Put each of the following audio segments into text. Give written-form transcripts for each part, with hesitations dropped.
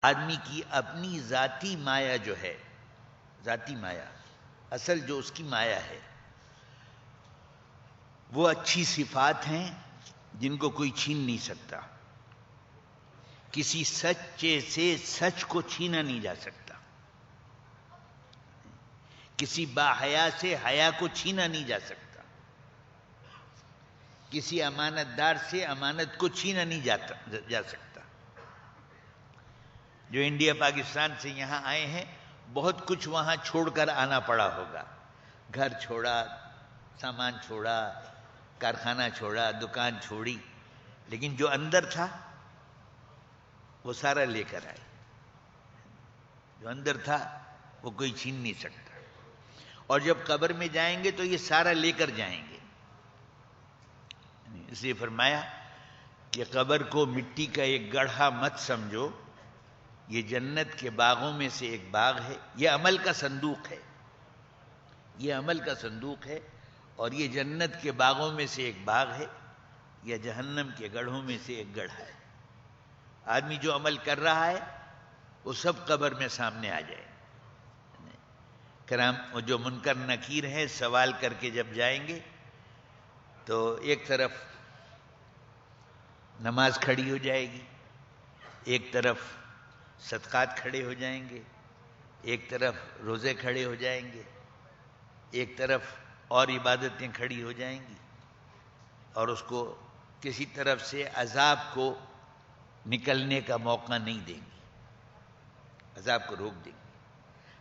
آدمی کی اپنی ذاتی مایا جو ہے، ذاتی مایا، اصل جو اس کی مایا ہے، وہ اچھی صفات ہیں جن کو کوئی چھین نہیں سکتا. کسی سچے سے سچ کو چھینا نہیں جا سکتا. کسی باحیا سے حیا کو چھینا نہیں جا سکتا. کسی امانت دار سے امانت کو چھینا نہیں جا سکتا. جو انڈیا پاکستان سے یہاں آئے ہیں، بہت کچھ وہاں چھوڑ کر آنا پڑا ہوگا. گھر چھوڑا، سامان چھوڑا، کارخانہ چھوڑا، دکان چھوڑی، لیکن جو اندر تھا وہ سارا لے کر آئے. جو اندر تھا وہ کوئی چھین نہیں سکتا. اور جب قبر میں جائیں گے تو یہ سارا لے کر جائیں گے. اس لیے فرمایا کہ قبر کو مٹی کا ایک گڑھا مت سمجھو، یہ جنت کے باغوں میں سے ایک باغ ہے. یہ عمل کا صندوق ہے، یہ عمل کا صندوق ہے، اور یہ جنت کے باغوں میں سے ایک باغ ہے، یا جہنم کے گڑھوں میں سے ایک گڑھا ہے. آدمی جو عمل کر رہا ہے وہ سب قبر میں سامنے آ جائے. کرام جو منکر نکیر ہیں، سوال کر کے جب جائیں گے تو ایک طرف نماز کھڑی ہو جائے گی، ایک طرف صدقات کھڑے ہو جائیں گے، ایک طرف روزے کھڑے ہو جائیں گے، ایک طرف اور عبادتیں کھڑی ہو جائیں گی، اور اس کو کسی طرف سے عذاب کو نکلنے کا موقع نہیں دیں گی، عذاب کو روک دیں گی.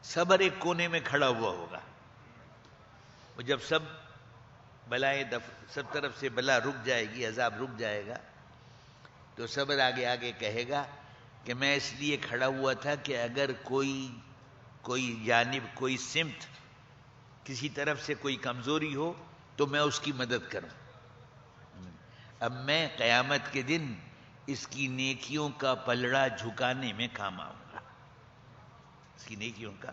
صبر ایک کونے میں کھڑا ہوا ہوگا. وہ جب سب بلائیں سب طرف سے بلا رک جائے گی، عذاب رک جائے گا، تو صبر آگے آگے کہے گا کہ میں اس لیے کھڑا ہوا تھا کہ اگر کوئی جانب، کوئی سمت، کسی طرف سے کوئی کمزوری ہو تو میں اس کی مدد کروں. اب میں قیامت کے دن اس کی نیکیوں کا پلڑا جھکانے میں کام آؤں گا، اس کی نیکیوں کا.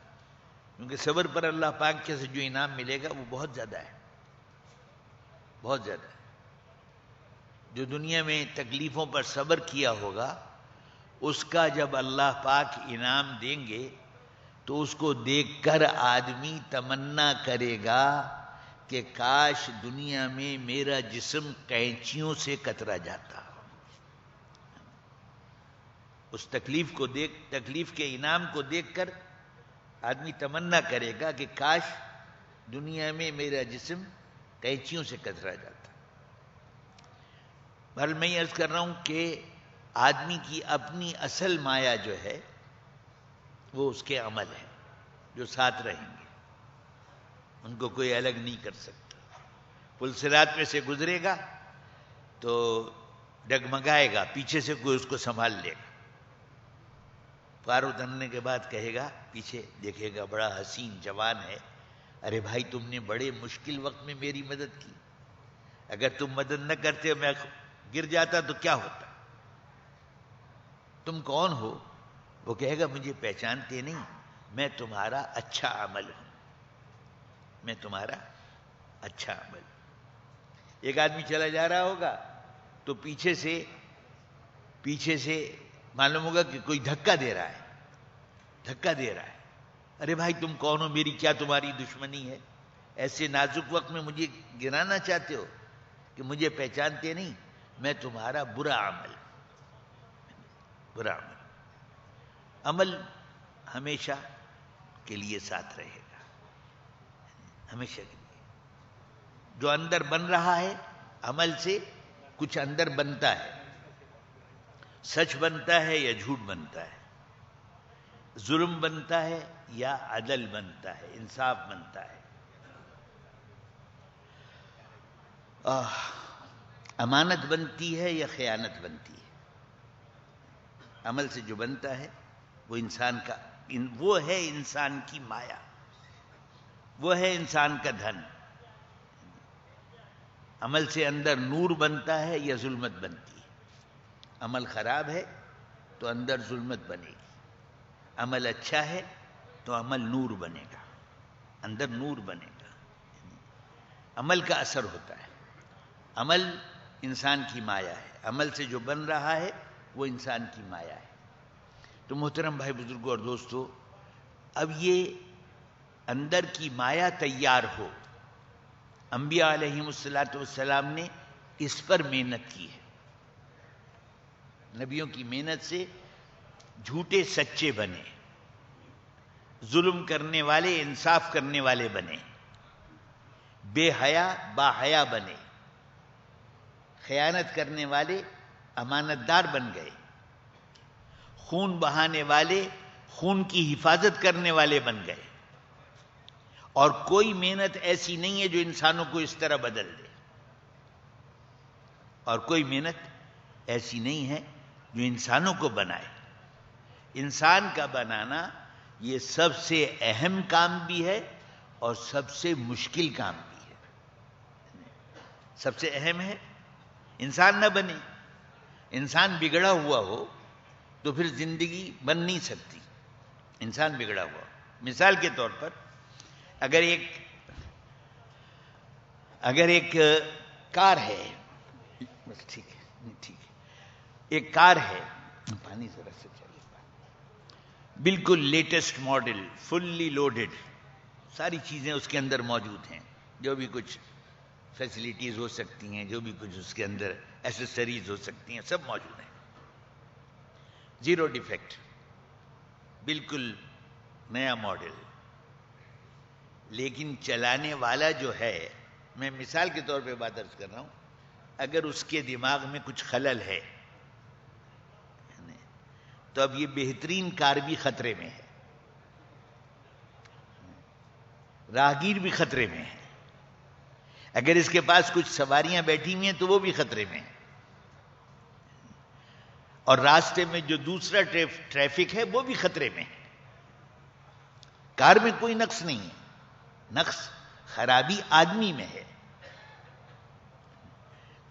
کیونکہ صبر پر اللہ پاک کے سے جو انعام ملے گا وہ بہت زیادہ ہے، بہت زیادہ ہے. جو دنیا میں تکلیفوں پر صبر کیا ہوگا، اس کا جب اللہ پاک انعام دیں گے تو اس کو دیکھ کر آدمی تمنا کرے گا کہ کاش دنیا میں میرا جسم قینچیوں سے کترا جاتا. اس تکلیف کے انعام کو دیکھ کر آدمی تمنا کرے گا کہ کاش دنیا میں میرا جسم قینچیوں سے کترا جاتا. بہرحال میں یہ عرض کر رہا ہوں کہ آدمی کی اپنی اصل مایا جو ہے وہ اس کے عمل ہے، جو ساتھ رہیں گے، ان کو کوئی الگ نہیں کر سکتا. پل صراط میں سے گزرے گا تو ڈگمگائے گا، پیچھے سے کوئی اس کو سنبھال لے گا. پار اترنے کے بعد کہے گا، پیچھے دیکھے گا، بڑا حسین جوان ہے، ارے بھائی تم نے بڑے مشکل وقت میں میری مدد کی، اگر تم مدد نہ کرتے میں گر جاتا تو کیا ہوتا؟ تم کون ہو؟ وہ کہے گا مجھے پہچانتے نہیں، میں تمہارا اچھا عمل ہوں، میں تمہارا اچھا عمل ہوں. ایک آدمی چلا جا رہا ہوگا تو پیچھے سے معلوم ہوگا کہ کوئی دھکا دے رہا ہے. ارے بھائی تم کون ہو؟ میری کیا تمہاری دشمنی ہے؟ ایسے نازک وقت میں مجھے گرانا چاہتے ہو کہ مجھے پہچانتے نہیں؟ میں تمہارا برا عمل. عمل ہمیشہ کے لیے ساتھ رہے گا، ہمیشہ کے لیے. جو اندر بن رہا ہے عمل سے کچھ اندر بنتا ہے، سچ بنتا ہے یا جھوٹ بنتا ہے، ظلم بنتا ہے یا عدل بنتا ہے، انصاف بنتا ہے. امانت بنتی ہے یا خیانت بنتی ہے. عمل سے جو بنتا ہے وہ وہ ہے انسان کی مایا، وہ ہے انسان کا دھن. عمل سے اندر نور بنتا ہے یا ظلمت بنتی ہے. عمل خراب ہے تو اندر ظلمت بنے گی، عمل اچھا ہے تو عمل نور بنے گا، اندر نور بنے گا. عمل کا اثر ہوتا ہے. عمل انسان کی مایا ہے، عمل سے جو بن رہا ہے وہ انسان کی مایا ہے. تو محترم بھائی بزرگوں اور دوستو، اب یہ اندر کی مایا تیار ہو، انبیاء علیہم السلام نے اس پر محنت کی ہے. نبیوں کی محنت سے جھوٹے سچے بنے، ظلم کرنے والے انصاف کرنے والے بنے، بے حیا با حیا بنے، خیانت کرنے والے امانت دار بن گئے، خون بہانے والے خون کی حفاظت کرنے والے بن گئے. اور کوئی محنت ایسی نہیں ہے جو انسانوں کو اس طرح بدل دے، اور کوئی محنت ایسی نہیں ہے جو انسانوں کو بنائے. انسان کا بنانا یہ سب سے اہم کام بھی ہے اور سب سے مشکل کام بھی ہے. سب سے اہم ہے انسان نہ بنے. انسان بگڑا ہوا ہو تو پھر زندگی بن نہیں سکتی. انسان بگڑا ہوا. مثال کے طور پر اگر ایک کار ہے، بس ٹھیک ہے، ایک کار ہے، پانی ذرا سے چاہیے، بالکل لیٹسٹ ماڈل، فلی لوڈڈ، ساری چیزیں اس کے اندر موجود ہیں، جو بھی کچھ فیسلٹیز ہو سکتی ہیں، جو بھی کچھ اس کے اندر ایسیسریز ہو سکتی ہیں، سب موجود ہیں، زیرو ڈیفیکٹ، بالکل نیا ماڈل. لیکن چلانے والا جو ہے، میں مثال کے طور پہ بات عرض کر رہا ہوں، اگر اس کے دماغ میں کچھ خلل ہے تو اب یہ بہترین کار بھی خطرے میں ہے، راہگیر بھی خطرے میں ہے. اگر اس کے پاس کچھ سواریاں بیٹھی ہوئی ہیں تو وہ بھی خطرے میں ہیں، اور راستے میں جو دوسرا ٹریفک ہے وہ بھی خطرے میں ہے. کار میں کوئی نقص نہیں ہے، نقص خرابی آدمی میں ہے.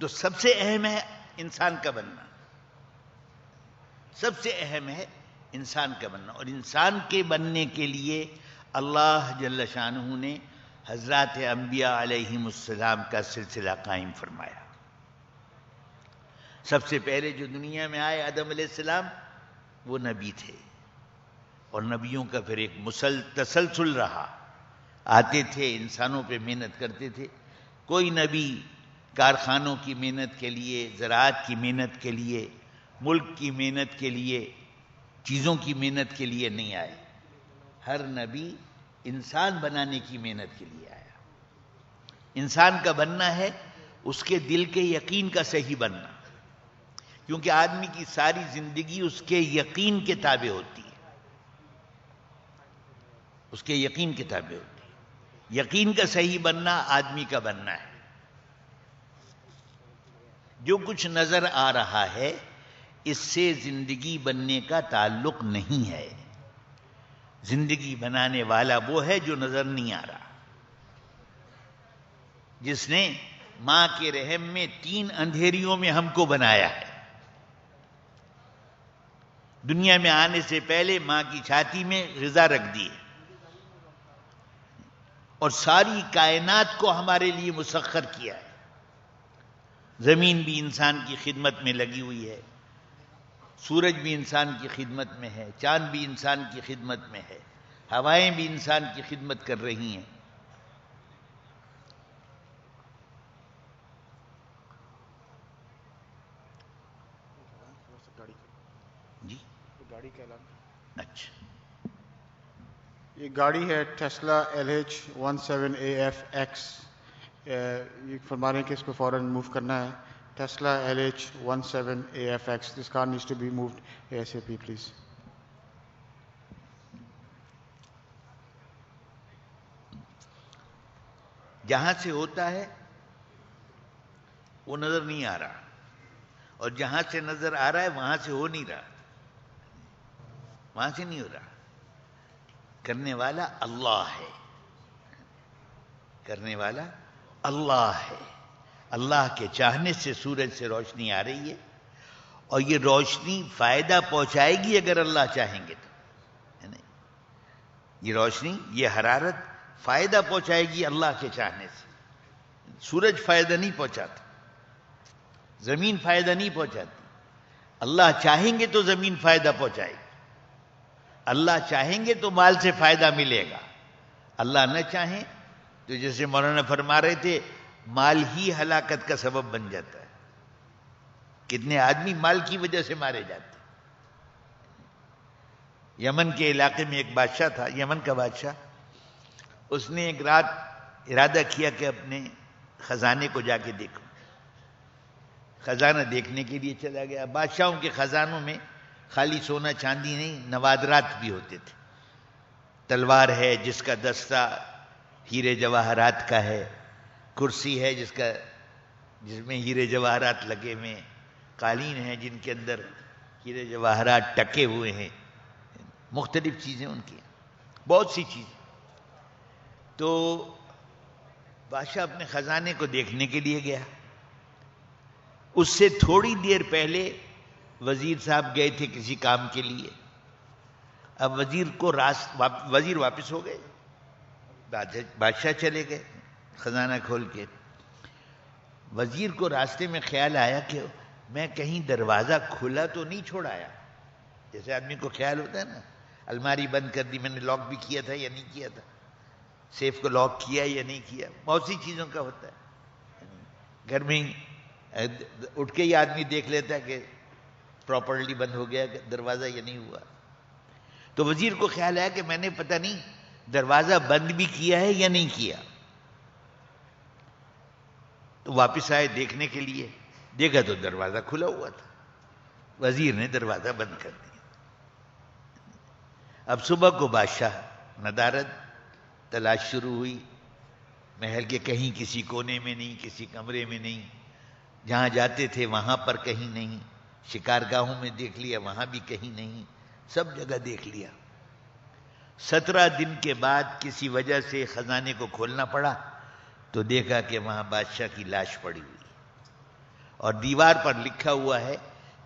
تو سب سے اہم ہے انسان کا بننا، سب سے اہم ہے انسان کا بننا. اور انسان کے بننے کے لیے اللہ جل شانہ نے حضرات انبیاء علیہم السلام کا سلسلہ قائم فرمایا. سب سے پہلے جو دنیا میں آئے آدم علیہ السلام، وہ نبی تھے، اور نبیوں کا پھر ایک تسلسل رہا. آتے تھے، انسانوں پہ محنت کرتے تھے. کوئی نبی کارخانوں کی محنت کے لیے، زراعت کی محنت کے لیے، ملک کی محنت کے لیے، چیزوں کی محنت کے لیے نہیں آئے. ہر نبی انسان بنانے کی محنت کے لیے آیا. انسان کا بننا ہے اس کے دل کے یقین کا صحیح بننا، کیونکہ آدمی کی ساری زندگی اس کے یقین کے تابع ہوتی ہے، اس کے یقین کے تابع ہوتی ہے. یقین کا صحیح بننا آدمی کا بننا ہے. جو کچھ نظر آ رہا ہے اس سے زندگی بننے کا تعلق نہیں ہے. زندگی بنانے والا وہ ہے جو نظر نہیں آ رہا، جس نے ماں کے رحم میں 3 اندھیریوں میں ہم کو بنایا ہے. دنیا میں آنے سے پہلے ماں کی چھاتی میں غذا رکھ دی ہے، اور ساری کائنات کو ہمارے لیے مسخر کیا ہے. زمین بھی انسان کی خدمت میں لگی ہوئی ہے، سورج بھی انسان کی خدمت میں ہے، چاند بھی انسان کی خدمت میں ہے، ہوائیں بھی انسان کی خدمت کر رہی ہیں. جی گاڑی کا اعلان. اچھا، یہ گاڑی ہے ٹیسلا LH17AFX. یہ فرما رہے ہیں کہ اس کو فوراً موو کرنا ہے. Tesla LH17AFX. This car needs to be moved ASAP, please. جہاں سے ہوتا ہے وہ نظر نہیں آ رہا، اور جہاں سے نظر آ رہا ہے وہاں سے ہو نہیں رہا، وہاں سے نہیں ہو رہا. کرنے والا اللہ ہے، کرنے والا اللہ ہے. اللہ کے چاہنے سے سورج سے روشنی آ رہی ہے، اور یہ روشنی فائدہ پہنچائے گی اگر اللہ چاہیں گے تو. یہ روشنی، یہ حرارت فائدہ پہنچائے گی اللہ کے چاہنے سے. سورج فائدہ نہیں پہنچاتا، زمین فائدہ نہیں پہنچاتی. اللہ چاہیں گے تو زمین فائدہ پہنچائے گی. اللہ چاہیں گے تو مال سے فائدہ ملے گا، اللہ نہ چاہیں تو جیسے مولانا فرما رہے تھے مال ہی ہلاکت کا سبب بن جاتا ہے. کتنے آدمی مال کی وجہ سے مارے جاتے. یمن کے علاقے میں ایک بادشاہ تھا، یمن کا بادشاہ، اس نے ایک رات ارادہ کیا کہ اپنے خزانے کو جا کے دیکھو. خزانہ دیکھنے کے لیے چلا گیا. بادشاہوں کے خزانوں میں خالی سونا چاندی نہیں، نوادرات بھی ہوتے تھے. تلوار ہے جس کا دستہ ہیرے جواہرات کا ہے، کرسی ہے جس میں ہیرے جواہرات لگے ہوئے، قالین ہیں جن کے اندر ہیرے جواہرات ٹکے ہوئے ہیں، مختلف چیزیں ان کی، بہت سی چیزیں. تو بادشاہ اپنے خزانے کو دیکھنے کے لیے گیا. اس سے تھوڑی دیر پہلے وزیر صاحب گئے تھے کسی کام کے لیے. اب وزیر واپس ہو گئے، بادشاہ چلے گئے خزانہ کھول کے. وزیر کو راستے میں خیال آیا کہ میں کہیں دروازہ کھلا تو نہیں چھوڑایا. جیسے آدمی کو خیال ہوتا ہے نا، الماری بند کر دی، میں نے لاک بھی کیا تھا یا نہیں کیا تھا، سیف کو لاک کیا یا نہیں کیا، بہت سی چیزوں کا ہوتا ہے. گھر میں اٹھ کے ہی آدمی دیکھ لیتا ہے کہ پراپرلی بند ہو گیا دروازہ یا نہیں ہوا. تو وزیر کو خیال آیا کہ میں نے پتہ نہیں دروازہ بند بھی کیا ہے یا نہیں کیا. تو واپس آئے دیکھنے کے لیے، دیکھا تو دروازہ کھلا ہوا تھا. وزیر نے دروازہ بند کر دیا. اب صبح کو بادشاہ ندارت تلاش شروع ہوئی. محل کے کہیں کسی کونے میں نہیں، کسی کمرے میں نہیں، جہاں جاتے تھے وہاں پر کہیں نہیں، شکارگاہوں میں دیکھ لیا وہاں بھی کہیں نہیں، سب جگہ دیکھ لیا. 17 دن کے بعد کسی وجہ سے خزانے کو کھولنا پڑا تو دیکھا کہ وہاں بادشاہ کی لاش پڑی ہوئی اور دیوار پر لکھا ہوا ہے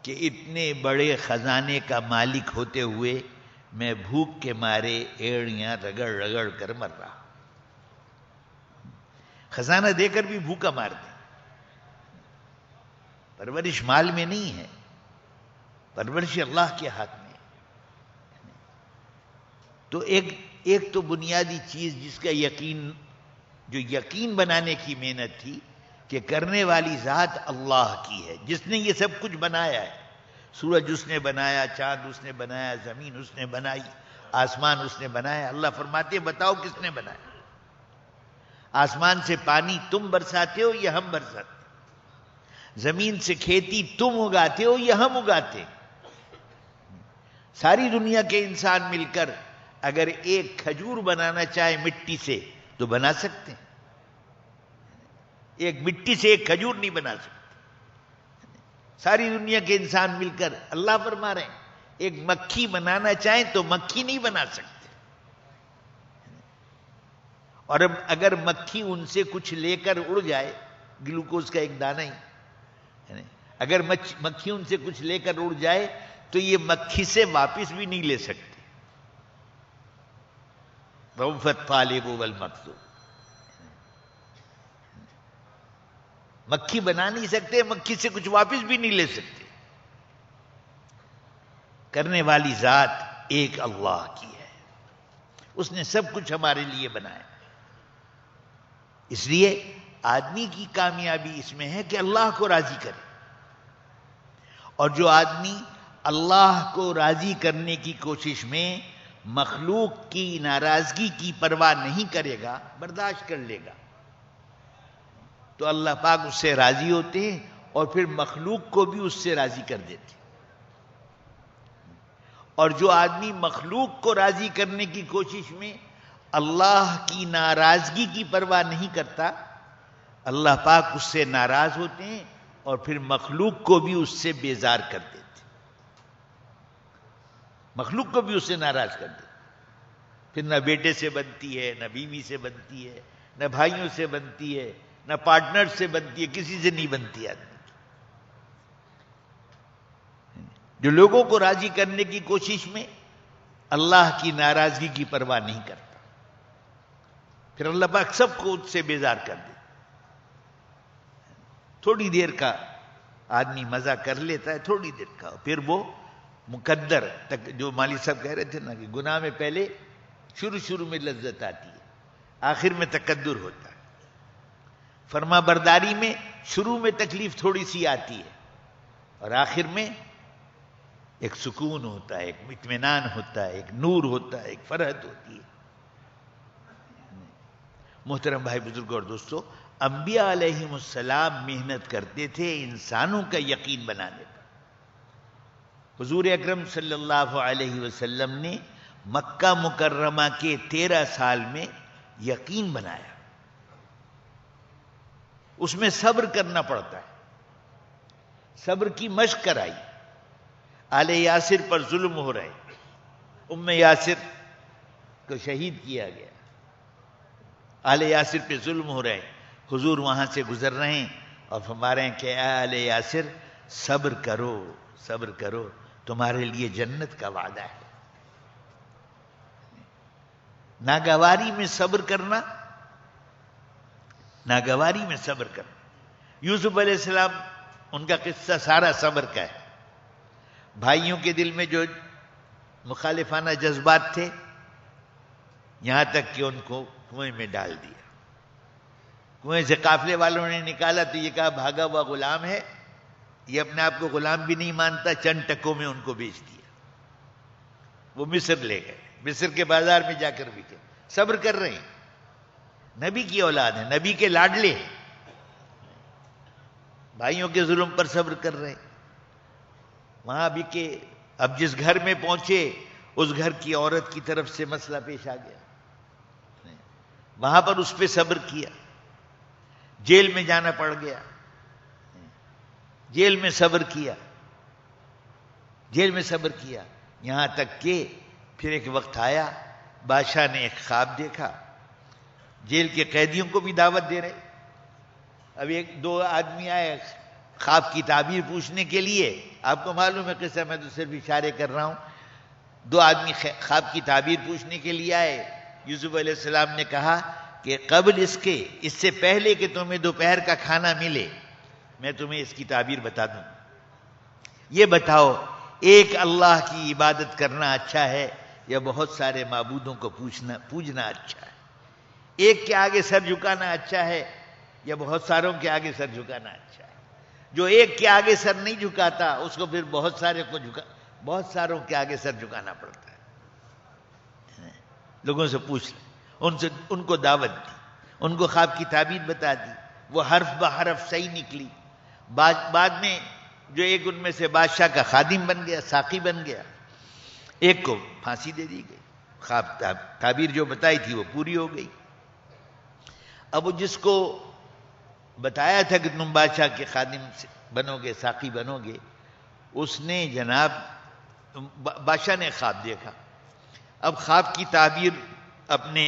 کہ اتنے بڑے خزانے کا مالک ہوتے ہوئے میں بھوک کے مارے ایڑیاں رگڑ رگڑ کر مر رہا. خزانہ دے کر بھی بھوکا مار دیں. پرورش مال میں نہیں ہے، پرورش اللہ کے ہاتھ میں. تو ایک تو بنیادی چیز جس کا جو یقین بنانے کی محنت تھی کہ کرنے والی ذات اللہ کی ہے، جس نے یہ سب کچھ بنایا ہے. سورج اس نے بنایا، چاند اس نے بنایا، زمین اس نے بنائی، آسمان اس نے بنایا. اللہ فرماتے ہیں بتاؤ کس نے بنایا؟ آسمان سے پانی تم برساتے ہو یا ہم برساتے؟ زمین سے کھیتی تم اگاتے ہو یا ہم اگاتے؟ ساری دنیا کے انسان مل کر اگر ایک کھجور بنانا چاہے مٹی سے تو بنا سکتے ہیں. ایک مٹی سے ایک کھجور نہیں بنا سکتے. ساری دنیا کے انسان مل کر، اللہ فرما رہے ہیں ایک مکھی بنانا چاہیں تو مکھی نہیں بنا سکتے. اور اب اگر مکھی ان سے کچھ لے کر اڑ جائے، گلوکوز کا ایک دانہ ہی، اگر مکھی ان سے کچھ لے کر اڑ جائے تو یہ مکھی سے واپس بھی نہیں لے سکتے. ضعف الطالب والمطلوب. مکھی بنا نہیں سکتے، مکھی سے کچھ واپس بھی نہیں لے سکتے. کرنے والی ذات ایک اللہ کی ہے، اس نے سب کچھ ہمارے لیے بنایا. اس لیے آدمی کی کامیابی اس میں ہے کہ اللہ کو راضی کرے. اور جو آدمی اللہ کو راضی کرنے کی کوشش میں مخلوق کی ناراضگی کی پرواہ نہیں کرے گا، برداشت کر لے گا، تو اللہ پاک اس سے راضی ہوتے ہیں اور پھر مخلوق کو بھی اس سے راضی کر دیتے. اور جو آدمی مخلوق کو راضی کرنے کی کوشش میں اللہ کی ناراضگی کی پرواہ نہیں کرتا، اللہ پاک اس سے ناراض ہوتے ہیں اور پھر مخلوق کو بھی اس سے بیزار کر دیتے. مخلوق کو بھی اس سے ناراض کر دیتے. پھر نہ بیٹے سے بنتی ہے، نہ بیوی سے بنتی ہے، نہ بھائیوں سے بنتی ہے، نہ پارٹنر سے بنتی ہے، کسی سے نہیں بنتی آدمی. جو لوگوں کو راضی کرنے کی کوشش میں اللہ کی ناراضگی کی پرواہ نہیں کرتا، پھر اللہ پاک سب کو اس سے بیزار کر دے. تھوڑی دیر کا آدمی مزہ کر لیتا ہے، تھوڑی دیر کا، پھر وہ مقدر تک، جو مالی صاحب کہہ رہے تھے نا کہ گناہ میں پہلے شروع میں لذت آتی ہے، آخر میں تقدر ہوتا ہے. فرما برداری میں شروع میں تکلیف تھوڑی سی آتی ہے اور آخر میں ایک سکون ہوتا ہے، ایک اطمینان ہوتا ہے، ایک نور ہوتا ہے، ایک فرحت ہوتی ہے. محترم بھائی بزرگ اور دوستو، انبیاء علیہم السلام محنت کرتے تھے انسانوں کا یقین بنانے پر. حضور اکرم صلی اللہ علیہ وسلم نے مکہ مکرمہ کے 13 سال میں یقین بنایا. اس میں صبر کرنا پڑتا ہے، صبر کی مشق کرائی. آل یاسر پر ظلم ہو رہے، ام یاسر کو شہید کیا گیا، آل یاسر پہ ظلم ہو رہے، حضور وہاں سے گزر رہے ہیں اور فرما رہے ہیں کہ اے آل یاسر صبر کرو، صبر کرو، تمہارے لیے جنت کا وعدہ ہے. ناگواری میں صبر کرنا، ناگواری میں صبر کرنا. یوسف علیہ السلام، ان کا قصہ سارا صبر کا ہے. بھائیوں کے دل میں جو مخالفانہ جذبات تھے، یہاں تک کہ ان کو کنویں میں ڈال دیا. کنویں سے قافلے والوں نے نکالا تو یہ کہا بھاگا ہوا غلام ہے، یہ اپنے آپ کو غلام بھی نہیں مانتا، چند ٹکوں میں ان کو بیچ دیا. وہ مصر لے گئے، مصر کے بازار میں جا کر بکے. صبر کر رہے ہیں، نبی کی اولاد ہیں، نبی کے لاڈلے ہیں، بھائیوں کے ظلم پر صبر کر رہے ہیں. وہاں بھی کہ اب جس گھر میں پہنچے اس گھر کی عورت کی طرف سے مسئلہ پیش آ گیا، وہاں پر اس پہ صبر کیا. جیل میں جانا پڑ گیا، جیل میں صبر کیا، جیل میں صبر کیا. یہاں تک کہ پھر ایک وقت آیا، بادشاہ نے ایک خواب دیکھا. جیل کے قیدیوں کو بھی دعوت دے رہے. اب 1-2 آدمی آئے خواب کی تعبیر پوچھنے کے لیے. آپ کو معلوم ہے قصہ، میں تو صرف اشارے کر رہا ہوں. 2 آدمی خواب کی تعبیر پوچھنے کے لیے آئے. یوسف علیہ السلام نے کہا کہ قبل اس سے پہلے کہ تمہیں دوپہر کا کھانا ملے، میں تمہیں اس کی تعبیر بتا دوں. یہ بتاؤ، ایک اللہ کی عبادت کرنا اچھا ہے یا بہت سارے معبودوں کو پوجنا اچھا ہے؟ ایک کے آگے سر جھکانا اچھا ہے یا بہت ساروں کے آگے سر جھکانا اچھا ہے؟ جو ایک کے آگے سر نہیں جھکاتا اس کو پھر بہت ساروں کے آگے سر جھکانا پڑتا ہے. لوگوں سے پوچھ لیں، ان کو دعوت دی، ان کو خواب کی تعبیر بتا دی. وہ حرف بحرف صحیح نکلی. بعد میں جو ایک ان میں سے بادشاہ کا خادم بن گیا، ساقی بن گیا، ایک کو پھانسی دے دی گئی. خواب تعبیر جو بتائی تھی وہ پوری ہو گئی. اب وہ جس کو بتایا تھا کہ تم بادشاہ کے خادم بنو گے، ساقی بنو گے، اس نے جناب بادشاہ نے خواب دیکھا. اب خواب کی تعبیر اپنے،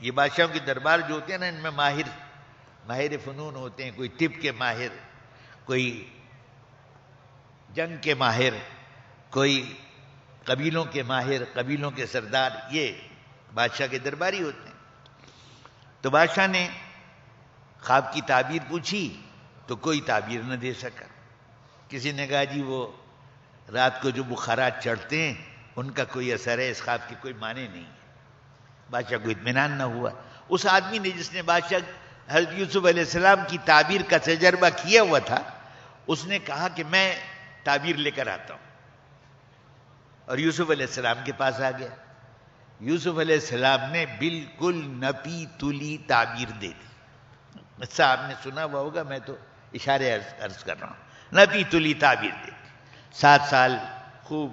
یہ بادشاہوں کے دربار جو ہوتے ہیں نا، ان میں ماہر فنون ہوتے ہیں. کوئی طب کے ماہر، کوئی جنگ کے ماہر، کوئی قبیلوں کے ماہر، قبیلوں کے سردار، یہ بادشاہ کے درباری ہوتے ہیں. تو بادشاہ نے خواب کی تعبیر پوچھی تو کوئی تعبیر نہ دے سکا. کسی نے کہا جی وہ رات کو جو بخارات چڑھتے ہیں ان کا کوئی اثر ہے، اس خواب کی کوئی معنی نہیں ہے. بادشاہ کو اطمینان نہ ہوا. اس آدمی نے جس نے بادشاہ حضرت یوسف علیہ السلام کی تعبیر کا تجربہ کیا ہوا تھا، اس نے کہا کہ میں تعبیر لے کر آتا ہوں، اور یوسف علیہ السلام کے پاس آ گیا. یوسف علیہ السلام نے بالکل نپی تلی تعبیر دے دی. اچھا آپ نے سنا ہوا ہوگا، میں تو اشارے عرض کر رہا ہوں. نپی تلی تعبیر دے دی. 7 سال خوب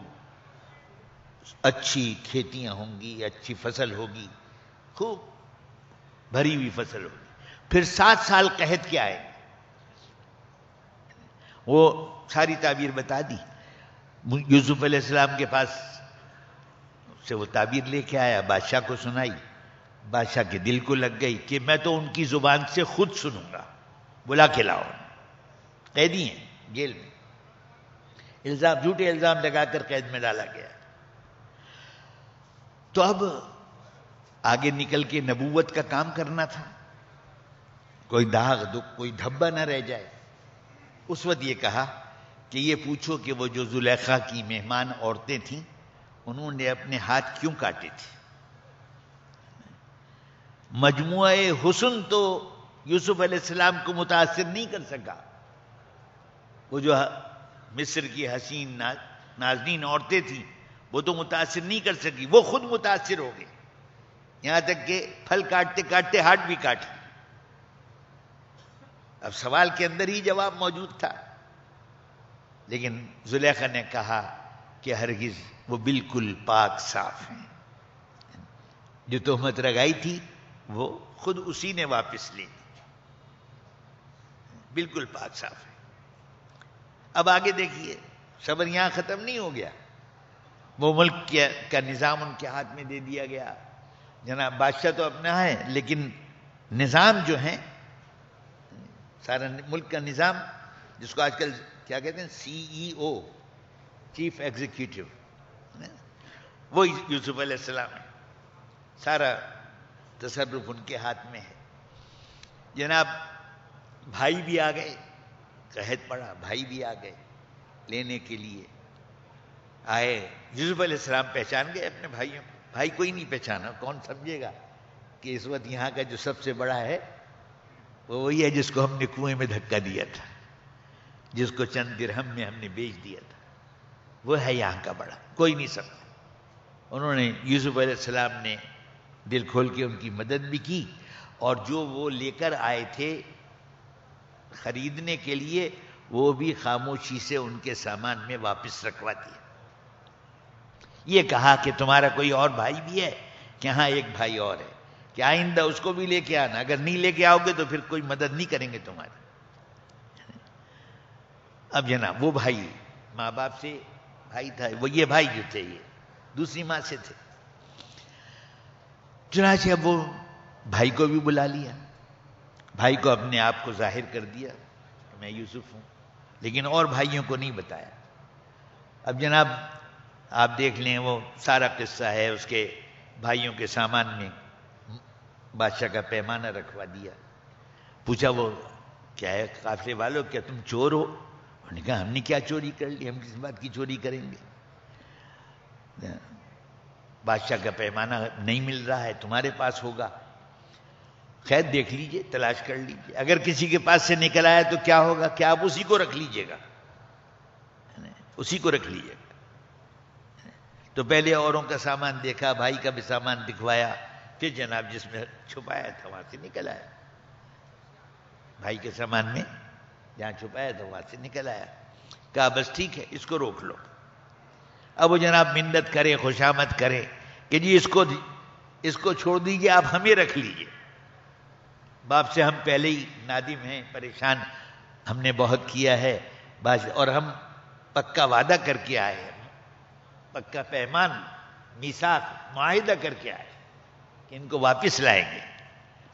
اچھی کھیتیاں ہوں گی، اچھی فصل ہوگی، خوب بھری ہوئی فصل ہوگی. پھر 7 سال قحط کے آئے. وہ ساری تعبیر بتا دی. یوسف علیہ السلام کے پاس سے وہ تعبیر لے کے آیا، بادشاہ کو سنائی. بادشاہ کے دل کو لگ گئی کہ میں تو ان کی زبان سے خود سنوں گا. بلا کے لاؤ. قیدی ہیں جیل میں، جھوٹے الزام لگا کر قید میں ڈالا گیا. تو اب آگے نکل کے نبوت کا کام کرنا تھا، کوئی داغ کوئی دھبا نہ رہ جائے. اس وقت یہ کہا کہ یہ پوچھو کہ وہ جو زلیخا کی مہمان عورتیں تھیں انہوں نے اپنے ہاتھ کیوں کاٹے تھے؟ مجموعہ حسن تو یوسف علیہ السلام کو متاثر نہیں کر سکا. وہ جو مصر کی حسین نازنین عورتیں تھیں وہ تو متاثر نہیں کر سکی، وہ خود متاثر ہو گئی، یہاں تک کہ پھل کاٹتے کاٹتے ہاتھ بھی کاٹ. اب سوال کے اندر ہی جواب موجود تھا، لیکن زلیخا نے کہا کہ ہرگز وہ بالکل پاک صاف ہیں. جو تہمت لگائی تھی وہ خود اسی نے واپس لی، بالکل پاک صاف ہے. اب آگے دیکھیے، صبر یہاں ختم نہیں ہو گیا. وہ ملک کا نظام ان کے ہاتھ میں دے دیا گیا. جناب بادشاہ تو اپنا ہے، لیکن نظام جو ہے سارا ملک کا نظام، جس کو آج کل کیا کہتے ہیں CEO چیف ایگزیکٹو، وہ یوسف علیہ السلام ہے. سارا تصرف ان کے ہاتھ میں ہے. جناب بھائی بھی آ گئے، قحط پڑا، بھائی بھی آ گئے لینے کے لیے. آئے یوسف علیہ السلام پہچان گئے اپنے بھائیوں کو. بھائی کوئی نہیں پہچانا، کون سمجھے گا کہ اس وقت یہاں کا جو سب سے بڑا ہے وہ وہی ہے جس کو ہم نے کنویں میں دھکا دیا تھا، جس کو چند درہم میں ہم نے بیچ دیا تھا، وہ ہے یہاں کا بڑا. کوئی نہیں سمجھا. انہوں نے یوسف علیہ السلام نے دل کھول کے ان کی مدد بھی کی، اور جو وہ لے کر آئے تھے خریدنے کے لیے وہ بھی خاموشی سے ان کے سامان میں واپس رکھوا دیا. یہ کہا کہ تمہارا کوئی اور بھائی بھی ہے؟ کہ ہاں ایک بھائی اور ہے، کہ آئندہ اس کو بھی لے کے آنا، اگر نہیں لے کے آؤ گے تو پھر کوئی مدد نہیں کریں گے تمہاری. اب جناب وہ بھائی ماں باپ سے بھائی تھا، وہ یہ بھائی جو تھے یہ دوسری ماں سے تھے. چنانچہ اب وہ بھائی کو بھی بلا لیا، بھائی کو اپنے آپ کو ظاہر کر دیا کہ میں یوسف ہوں، لیکن اور بھائیوں کو نہیں بتایا. اب جناب آپ دیکھ لیں وہ سارا قصہ ہے. اس کے بھائیوں کے سامان میں بادشاہ کا پیمانہ رکھوا دیا. پوچھا وہ کیا ہے قافلے والوں، کیا تم چور ہو؟ انہوں نے کہا ہم نے کیا چوری کر لی، ہم کس بات کی چوری کریں گے؟ بادشاہ کا پیمانہ نہیں مل رہا ہے، تمہارے پاس ہوگا. خیر دیکھ لیجئے، تلاش کر لیجئے، اگر کسی کے پاس سے نکل آیا تو کیا ہوگا کہ آپ اسی کو رکھ لیجئے گا، اسی کو رکھ لیجئے گا. تو پہلے اوروں کا سامان دیکھا، بھائی کا بھی سامان دکھوایا، پھر جناب جس میں چھپایا تھا وہاں سے نکل آیا. بھائی کے سامان میں جہاں چھپایا تھا وہاں سے نکل آیا. کہا بس ٹھیک ہے اس کو روک لو. اب وہ جناب منت کرے، خوشامد کرے کہ جی اس کو چھوڑ دیجئے، آپ ہمیں رکھ لیجئے. باپ سے ہم پہلے ہی نادم ہیں، پریشان، ہم نے بہت کیا ہے اور ہم پکا وعدہ کر کے آئے ہیں، پکا پیمان، میثاق، معاہدہ کر کے آئے کہ ان کو واپس لائیں گے.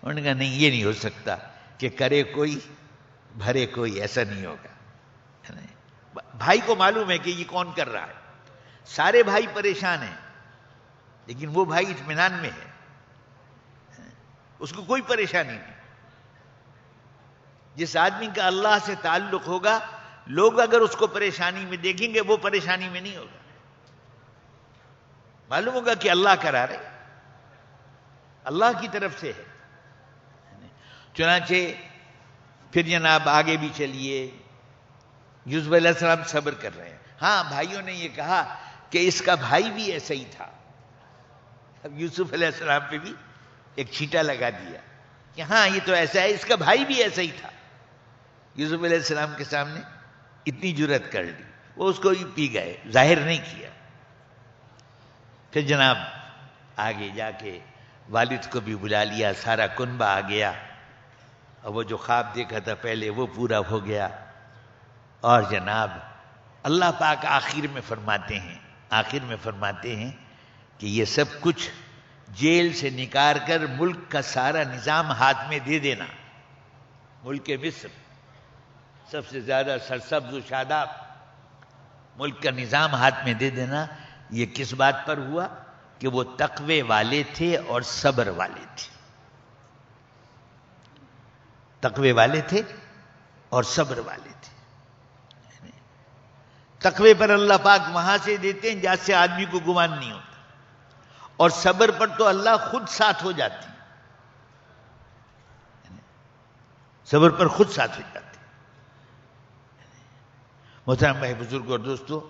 انہوں نے کہا نہیں یہ نہیں ہو سکتا کہ کرے کوئی بھرے کوئی، ایسا نہیں ہوگا. بھائی کو معلوم ہے کہ یہ کون کر رہا ہے، سارے بھائی پریشان ہیں لیکن وہ بھائی اطمینان میں ہے، اس کو کوئی پریشانی نہیں. جس آدمی کا اللہ سے تعلق ہوگا، لوگ اگر اس کو پریشانی میں دیکھیں گے وہ پریشانی میں نہیں ہوگا. معلوم ہوگا کہ اللہ کرا رہے، اللہ کی طرف سے ہے. چنانچہ پھر جناب آگے بھی چلیے، یوسف علیہ السلام صبر کر رہے ہیں. ہاں بھائیوں نے یہ کہا کہ اس کا بھائی بھی ایسا ہی تھا. اب یوسف علیہ السلام پہ بھی ایک چھینٹا لگا دیا کہ ہاں یہ تو ایسا ہے، اس کا بھائی بھی ایسا ہی تھا. یوسف علیہ السلام کے سامنے اتنی جرأت کر لی، وہ اس کو ہی پی گئے، ظاہر نہیں کیا. پھر جناب آگے جا کے والد کو بھی بلا لیا، سارا کنبہ آ گیا، اور وہ جو خواب دیکھا تھا پہلے وہ پورا ہو گیا. اور جناب اللہ پاک آخر میں فرماتے ہیں کہ یہ سب کچھ جیل سے نکال کر ملک کا سارا نظام ہاتھ میں دے دینا، ملک مصر سب سے زیادہ سرسبز و شاداب ملک کا نظام ہاتھ میں دے دینا، یہ کس بات پر ہوا کہ وہ تقوی والے تھے اور صبر والے تھے. تقوی والے تھے اور صبر والے تھے. تقوی پر اللہ پاک وہاں سے دیتے ہیں جہاں سے آدمی کو گمان نہیں ہوتا، اور صبر پر تو اللہ خود ساتھ ہو جاتے ہیں، صبر پر خود ساتھ ہو جاتے ہیں۔ محترم بھائی بزرگ اور دوستو،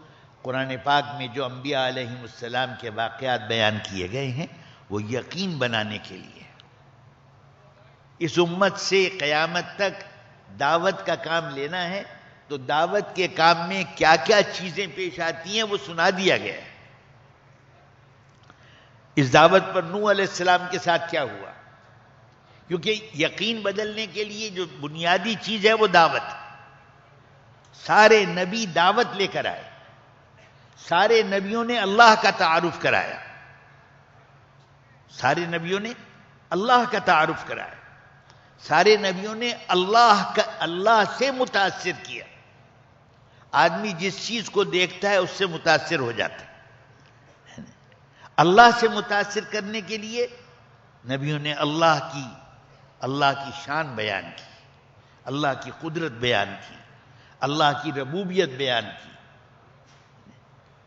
قرآن پاک میں جو انبیاء علیہم السلام کے واقعات بیان کیے گئے ہیں وہ یقین بنانے کے لیے، اس امت سے قیامت تک دعوت کا کام لینا ہے تو دعوت کے کام میں کیا کیا چیزیں پیش آتی ہیں وہ سنا دیا گیا ہے۔ اس دعوت پر نوح علیہ السلام کے ساتھ کیا ہوا، کیونکہ یقین بدلنے کے لیے جو بنیادی چیز ہے وہ دعوت۔ سارے نبی دعوت لے کر آئے، سارے نبیوں نے اللہ کا تعارف کرایا، سارے نبیوں نے اللہ کا تعارف کرایا، سارے نبیوں نے اللہ سے متاثر کیا۔ آدمی جس چیز کو دیکھتا ہے اس سے متاثر ہو جاتا ہے۔ اللہ سے متاثر کرنے کے لیے نبیوں نے اللہ کی شان بیان کی، اللہ کی قدرت بیان کی، اللہ کی ربوبیت بیان کی،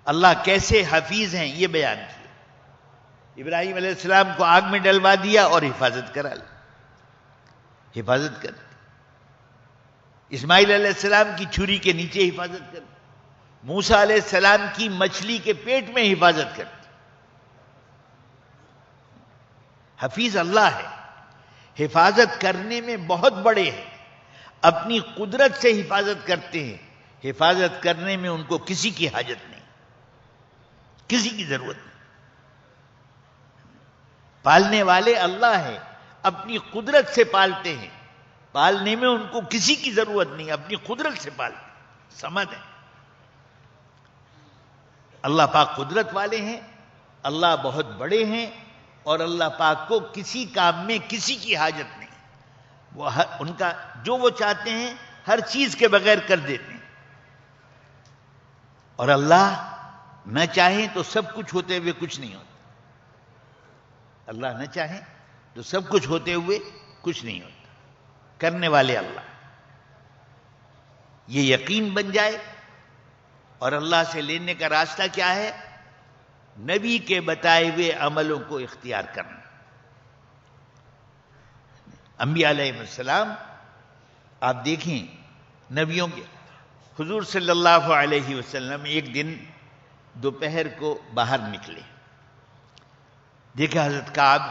اللہ کیسے حفیظ ہیں یہ بیان کیا۔ ابراہیم علیہ السلام کو آگ میں ڈلوا دیا اور حفاظت کرا لی، حفاظت کر دی۔ اسماعیل علیہ السلام کی چھری کے نیچے حفاظت کر دی، موسیٰ علیہ السلام کی مچھلی کے پیٹ میں حفاظت کر دی۔ حفیظ اللہ ہے، حفاظت کرنے میں بہت بڑے ہیں، اپنی قدرت سے حفاظت کرتے ہیں، حفاظت کرنے میں ان کو کسی کی حاجت نہیں، کسی کی ضرورت نہیں۔ پالنے والے اللہ ہیں، اپنی قدرت سے پالتے ہیں، پالنے میں ان کو کسی کی ضرورت نہیں، اپنی قدرت سے پالتے ہیں، سمجھ ہے۔ اللہ پاک قدرت والے ہیں، اللہ بہت بڑے ہیں، اور اللہ پاک کو کسی کام میں کسی کی حاجت نہیں، وہ ان کا جو وہ چاہتے ہیں ہر چیز کے بغیر کر دیتے ہیں۔ اور اللہ نہ چاہیں تو سب کچھ ہوتے ہوئے کچھ نہیں ہوتا، اللہ نہ چاہیں تو سب کچھ ہوتے ہوئے کچھ نہیں ہوتا، کرنے والے اللہ۔ یہ یقین بن جائے، اور اللہ سے لینے کا راستہ کیا ہے؟ نبی کے بتائے ہوئے عملوں کو اختیار کرنا۔ انبیاء علیہ السلام آپ دیکھیں، نبیوں کے حضور صلی اللہ علیہ وسلم ایک دن دوپہر کو باہر نکلے، دیکھا حضرت کعب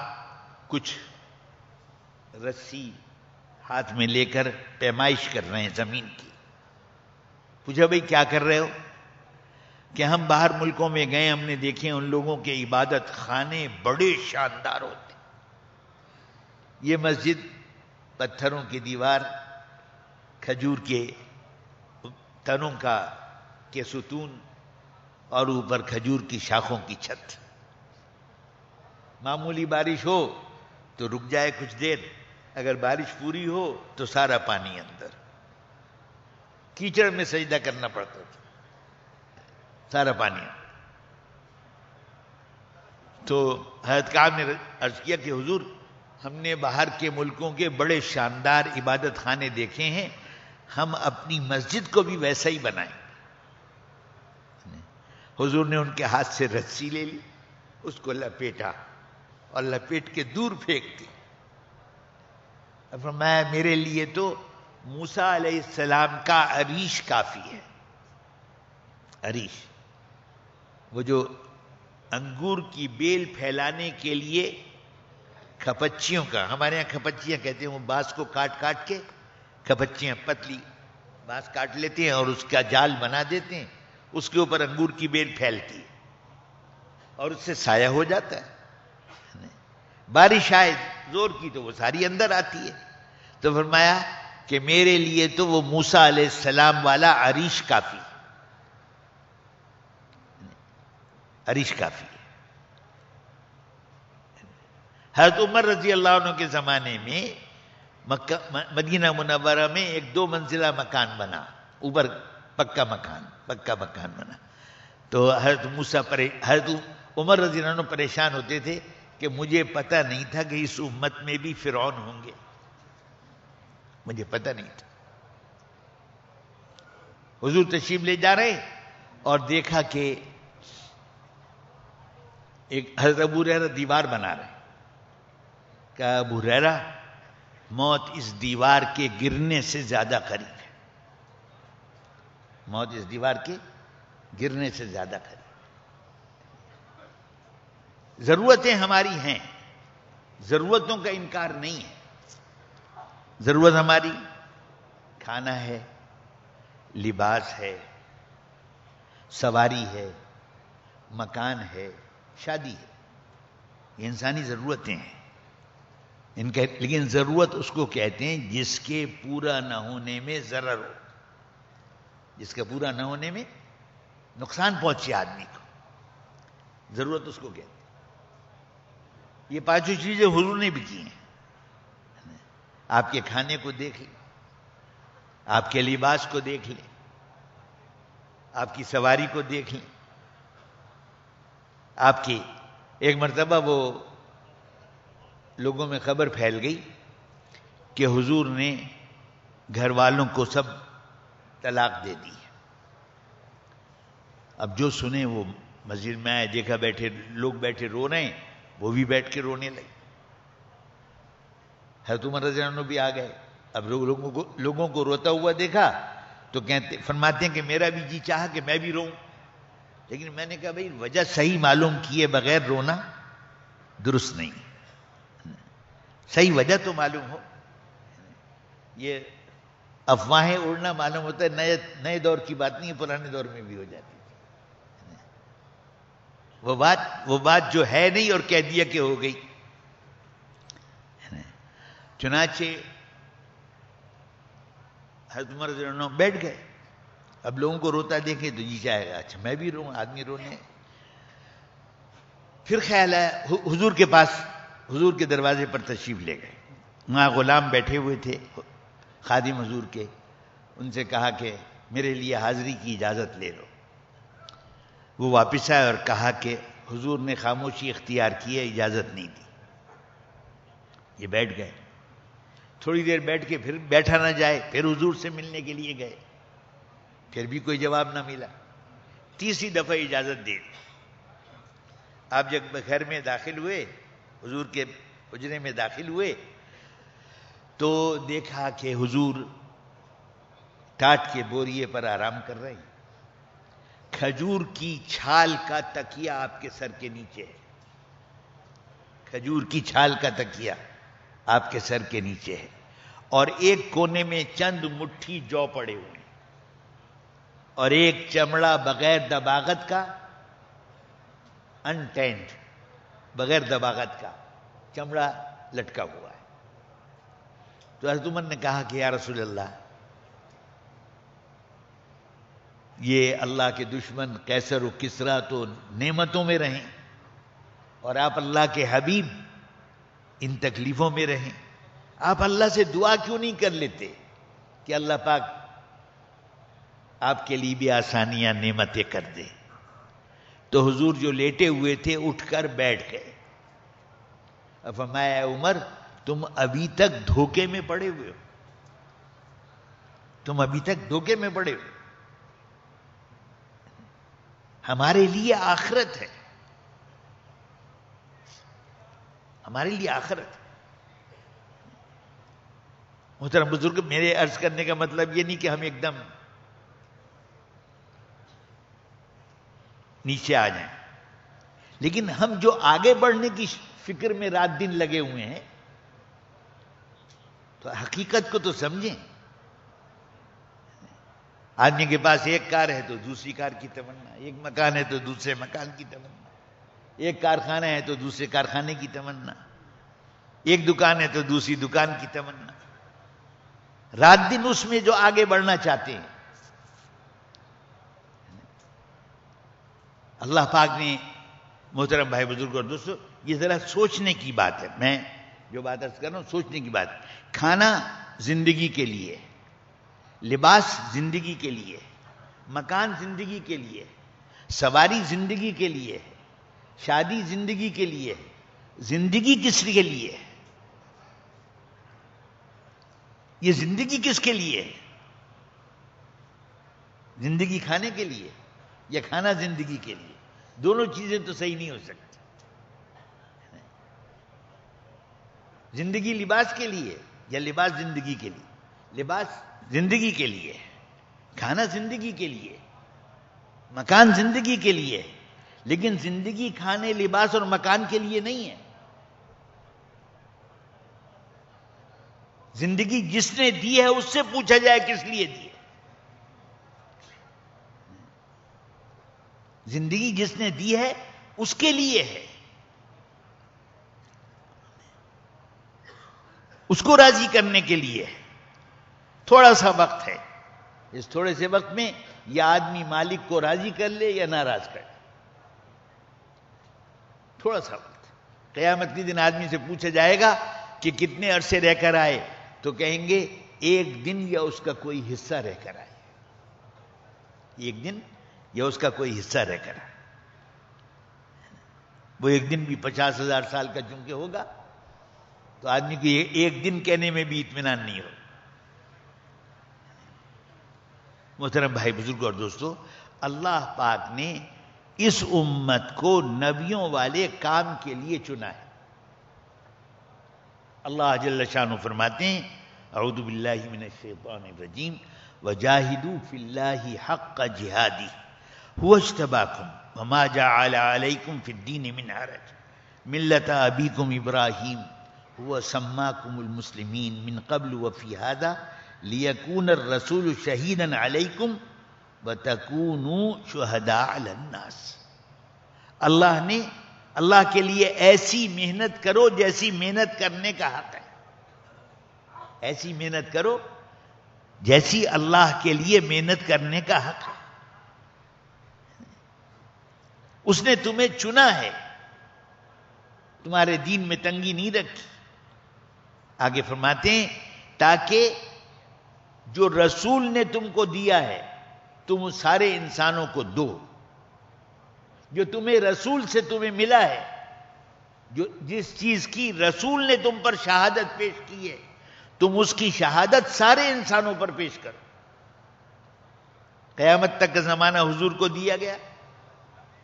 کچھ رسی ہاتھ میں لے کر پیمائش کر رہے ہیں زمین کی۔ پوچھا بھئی کیا کر رہے ہو؟ کہ ہم باہر ملکوں میں گئے، ہم نے دیکھے ان لوگوں کے عبادت خانے بڑے شاندار ہوتے، یہ مسجد پتھروں کی دیوار، کھجور کے تنوں کے ستون، اور اوپر کھجور کی شاخوں کی چھت۔ معمولی بارش ہو تو رک جائے کچھ دیر، اگر بارش پوری ہو تو سارا پانی اندر، کیچڑ میں سجدہ کرنا پڑتا تھا، سارا پانی۔ تو حضرت کعب نے عرض کیا کہ حضور ہم نے باہر کے ملکوں کے بڑے شاندار عبادت خانے دیکھے ہیں، ہم اپنی مسجد کو بھی ویسا ہی بنائیں۔ حضور نے ان کے ہاتھ سے رسی لے لی، اس کو لپیٹا اور لپیٹ کے دور پھینک دی۔ فرمایا میرے لیے تو موسیٰ علیہ السلام کا عریش کافی ہے۔ عریش وہ جو انگور کی بیل پھیلانے کے لیے کھپچیوں کا، ہمارے یہاں کھپچیاں کہتے ہیں، وہ بانس کو کاٹ کاٹ کے کھپچیاں پتلی بانس کاٹ لیتے ہیں اور اس کا جال بنا دیتے ہیں، اس کے اوپر انگور کی بیل پھیلتی ہے اور اس سے سایہ ہو جاتا ہے۔ بارش آئے زور کی تو وہ ساری اندر آتی ہے۔ تو فرمایا کہ میرے لیے تو وہ موسیٰ علیہ السلام والا عریش کافی، عریش کافی ہے۔ حضرت عمر رضی اللہ عنہ کے زمانے میں مدینہ منورہ میں ایک 2 منزلہ مکان بنا، اوپر پکا مکان بنا۔ تو حضرت عمر رضی اللہ عنہ پریشان ہوتے تھے کہ مجھے پتہ نہیں تھا کہ اس امت میں بھی فرعون ہوں گے، مجھے پتہ نہیں تھا۔ حضور تشریف لے جا رہے اور دیکھا کہ ایک حضرت ابو ہریرہ دیوار بنا رہے ہیں. کہا ابو ہریرہ موت اس دیوار کے گرنے سے زیادہ قریب ہے. موت اس دیوار کے گرنے سے زیادہ قریب. ضرورتیں ہماری ہیں، ضرورتوں کا انکار نہیں ہے. ضرورت ہماری کھانا ہے، لباس ہے، سواری ہے، مکان ہے، شادی ہے. یہ انسانی ضرورتیں ہیں. لیکن ضرورت اس کو کہتے ہیں جس کے پورا نہ ہونے میں ضرر ہو، جس کے پورا نہ ہونے میں نقصان پہنچے آدمی کو. ضرورت اس کو کہتے ہیں. یہ پانچوں چیزیں حضور نے بھی کی ہیں. آپ کے کھانے کو دیکھ لیں، آپ کے لباس کو دیکھ لیں، آپ کی سواری کو دیکھ لیں. آپ کی ایک مرتبہ وہ لوگوں میں خبر پھیل گئی کہ حضور نے گھر والوں کو سب طلاق دے دی. اب جو سنے وہ مسجد میں آئے، دیکھا بیٹھے لوگ بیٹھے رو رہے ہیں، وہ بھی بیٹھ کے رونے لگے. حضرت عمر رضی اللہ عنہ بھی آ گئے. اب لوگوں کو روتا ہوا دیکھا تو فرماتے ہیں کہ میرا بھی جی چاہا کہ میں بھی روؤں، لیکن میں نے کہا بھائی وجہ صحیح معلوم کیے بغیر رونا درست نہیں. صحیح وجہ تو معلوم ہو. یہ افواہیں اڑنا معلوم ہوتا ہے نئے دور کی بات نہیں ہے، پرانے دور میں بھی ہو جاتی تھی. وہ بات جو ہے نہیں اور کہہ دیا کہ ہو گئی. چنانچہ حضرت عمر رضی اللہ عنہ بیٹھ گئے. اب لوگوں کو روتا دیکھیں تو جی چاہے گا اچھا میں بھی روؤں، آدمی رونے. پھر خیال آیا حضور کے پاس، حضور کے دروازے پر تشریف لے گئے. وہاں غلام بیٹھے ہوئے تھے خادم حضور کے. ان سے کہا کہ میرے لیے حاضری کی اجازت لے لو. وہ واپس آئے اور کہا کہ حضور نے خاموشی اختیار کی ہے، اجازت نہیں دی. یہ بیٹھ گئے. تھوڑی دیر بیٹھ کے پھر بیٹھا نہ جائے، پھر حضور سے ملنے کے لیے گئے، پھر بھی کوئی جواب نہ ملا. تیسری دفعہ اجازت دے دی. آپ جب گھر میں داخل ہوئے، حضور کے حجرے میں داخل ہوئے تو دیکھا کہ حضور ٹاٹ کے بوریے پر آرام کر رہے ہیں. کھجور کی چھال کا تکیہ آپ کے سر کے نیچے ہے. کھجور کی چھال کا تکیہ آپ کے سر کے نیچے ہے، اور ایک کونے میں چند مٹھی جو پڑے ہوئے ہیں، اور ایک چمڑا بغیر دباغت کا، انٹینڈ، بغیر دباغت کا چمڑا لٹکا ہوا ہے. تو حضرت عمر نے کہا کہ یا رسول اللہ، یہ اللہ کے دشمن قیصر و کسریٰ تو نعمتوں میں رہیں اور آپ اللہ کے حبیب ان تکلیفوں میں رہیں. آپ اللہ سے دعا کیوں نہیں کر لیتے کہ اللہ پاک آپ کے لیے بھی آسانیاں نعمتیں کر دے؟ تو حضور جو لیٹے ہوئے تھے اٹھ کر بیٹھ گئے. فرمایا اے عمر، تم ابھی تک دھوکے میں پڑے ہوئے ہو، تم ابھی تک دھوکے میں پڑے ہوئے. ہمارے لیے آخرت ہے، ہمارے لیے آخرت ہے. محترم بزرگ، میرے عرض کرنے کا مطلب یہ نہیں کہ ہم ایک دم نیچے آ جائیں، لیکن ہم جو آگے بڑھنے کی فکر میں رات دن لگے ہوئے ہیں تو حقیقت کو تو سمجھیں. آدمی کے پاس ایک کار ہے تو دوسری کار کی تمنا، ایک مکان ہے تو دوسرے مکان کی تمنا، ایک کارخانہ ہے تو دوسرے کارخانے کی تمنا، ایک دکان ہے تو دوسری دکان کی تمنا. رات دن اس میں جو آگے بڑھنا چاہتے ہیں. اللہ پاک نے، محترم بھائی بزرگ اور دوستو، یہ ذرا سوچنے کی بات ہے. میں جو بات عرض کر رہا ہوں سوچنے کی بات ہے. کھانا زندگی کے لیے، لباس زندگی کے لیے، مکان زندگی کے لیے، سواری زندگی کے لیے، شادی زندگی کے لیے. زندگی کس کے لیے؟ یہ زندگی کس کے لیے؟ زندگی کھانے کے لیے، یا کھانا زندگی کے لیے؟ دونوں چیزیں تو صحیح نہیں ہو سکتی. زندگی لباس کے لیے یا لباس زندگی کے لیے؟ لباس زندگی کے لیے، کھانا زندگی کے لیے، مکان زندگی کے لیے، لیکن زندگی کھانے، لباس اور مکان کے لیے نہیں ہے. زندگی جس نے دی ہے اس سے پوچھا جائے کس لیے دی ہے. زندگی جس نے دی ہے اس کے لیے ہے، اس کو راضی کرنے کے لیے ہے. تھوڑا سا وقت ہے، اس تھوڑے سے وقت میں یا آدمی مالک کو راضی کر لے یا ناراض کر لے. تھوڑا سا وقت. قیامت کے دن آدمی سے پوچھا جائے گا کہ کتنے عرصے رہ کر آئے، تو کہیں گے ایک دن یا اس کا کوئی حصہ رہ کر آئے. ایک دن یا اس کا کوئی حصہ رہ کر آئے. وہ ایک دن بھی 50,000 سال کا چونکہ ہوگا تو آدمی کو ایک دن کہنے میں بھی اطمینان نہیں ہو. محترم بھائی بزرگ اور دوستو، اللہ پاک نے اس امت کو نبیوں والے کام کے لیے چنا ہے. اللہ جل شانہ فرماتے ہیں اعوذ باللہ من الشیطان الرجیم وجاہدوا فی اللہ حق جہادہ هو اجتباکم وما جعل علیکم فی الدین من حرج ملۃ ابیکم ابراہیم هو سماکم المسلمین من قبل وفی ھذا لیکون الرسول شہیدا علیکم وتکونوا شہداء علی الناس. اللہ نے اللہ کے لیے ایسی محنت کرو جیسی محنت کرنے کا حق ہے. ایسی محنت کرو جیسی اللہ کے لیے محنت کرنے کا حق ہے. اس نے تمہیں چنا ہے، تمہارے دین میں تنگی نہیں رکھی. آگے فرماتے ہیں تاکہ جو رسول نے تم کو دیا ہے تم سارے انسانوں کو دو. جو تمہیں رسول سے تمہیں ملا ہے، جو جس چیز کی رسول نے تم پر شہادت پیش کی ہے، تم اس کی شہادت سارے انسانوں پر پیش کرو. قیامت تک کا زمانہ حضور کو دیا گیا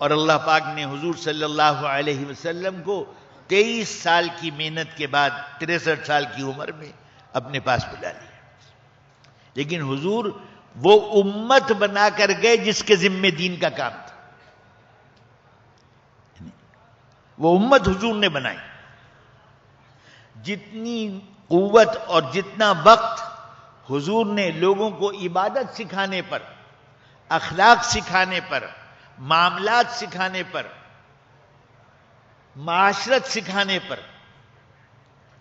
اور اللہ پاک نے حضور صلی اللہ علیہ وسلم کو 23 سال کی محنت کے بعد 63 سال کی عمر میں اپنے پاس بلا لیا. لیکن حضور وہ امت بنا کر گئے جس کے ذمہ دین کا کام تھا. وہ امت حضور نے بنائی. جتنی قوت اور جتنا وقت حضور نے لوگوں کو عبادت سکھانے پر، اخلاق سکھانے پر، معاملات سکھانے پر، معاشرت سکھانے پر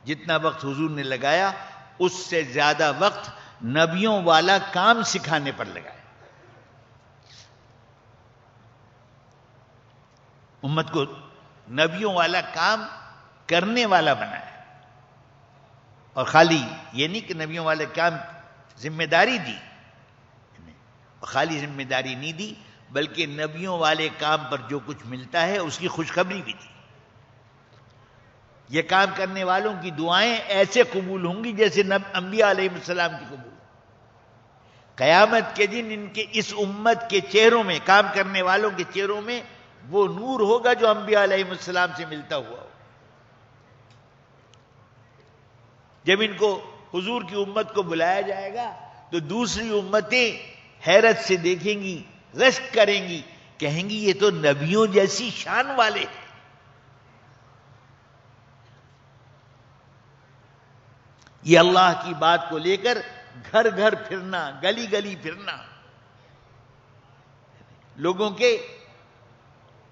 جتنا وقت حضور نے لگایا، اس سے زیادہ وقت نبیوں والا کام سکھانے پر لگایا. امت کو نبیوں والا کام کرنے والا بنایا. اور خالی یہ نہیں کہ نبیوں والے کام ذمہ داری دی، خالی ذمہ داری نہیں دی، بلکہ نبیوں والے کام پر جو کچھ ملتا ہے اس کی خوشخبری بھی دی. یہ کام کرنے والوں کی دعائیں ایسے قبول ہوں گی جیسے انبیاء علیہ السلام کی قبول. قیامت کے دن ان کے اس امت کے چہروں میں، کام کرنے والوں کے چہروں میں وہ نور ہوگا جو انبیاء علیہ السلام سے ملتا ہوا ہو. جب ان کو حضور کی امت کو بلایا جائے گا تو دوسری امتیں حیرت سے دیکھیں گی، رشک کریں گی، کہیں گی یہ تو نبیوں جیسی شان والے ہیں. یہ اللہ کی بات کو لے کر گھر گھر پھرنا، گلی گلی پھرنا، لوگوں کے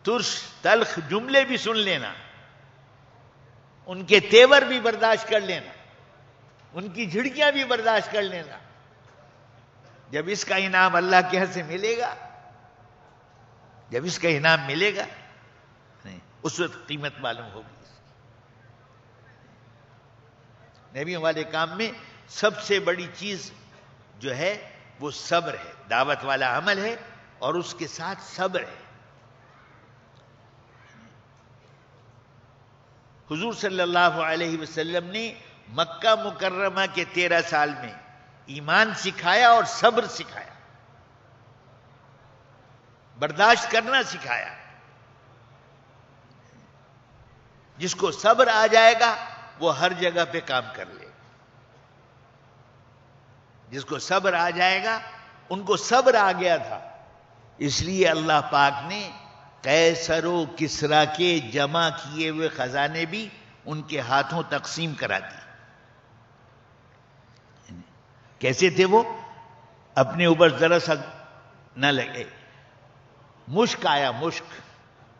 ترش تلخ جملے بھی سن لینا، ان کے تیور بھی برداشت کر لینا، ان کی جھڑکیاں بھی برداشت کر لینا. جب اس کا انعام اللہ کے ہاں سے ملے گا، جب اس کا انعام ملے گا، اس وقت قیمت معلوم ہوگی. نبیوں والے کام میں سب سے بڑی چیز جو ہے وہ صبر ہے. دعوت والا عمل ہے اور اس کے ساتھ صبر ہے. حضور صلی اللہ علیہ وسلم نے مکہ مکرمہ کے 13 سال میں ایمان سکھایا اور صبر سکھایا. برداشت کرنا سکھایا. جس کو صبر آ جائے گا وہ ہر جگہ پہ کام کر لے. جس کو صبر آ جائے گا، ان کو صبر آ گیا تھا، اس لیے اللہ پاک نے قیصر و کسریٰ کے جمع کیے ہوئے خزانے بھی ان کے ہاتھوں تقسیم کرا دی. کیسے تھے وہ؟ اپنے اوپر ذرا سا نہ لگے، مشک آیا، مشک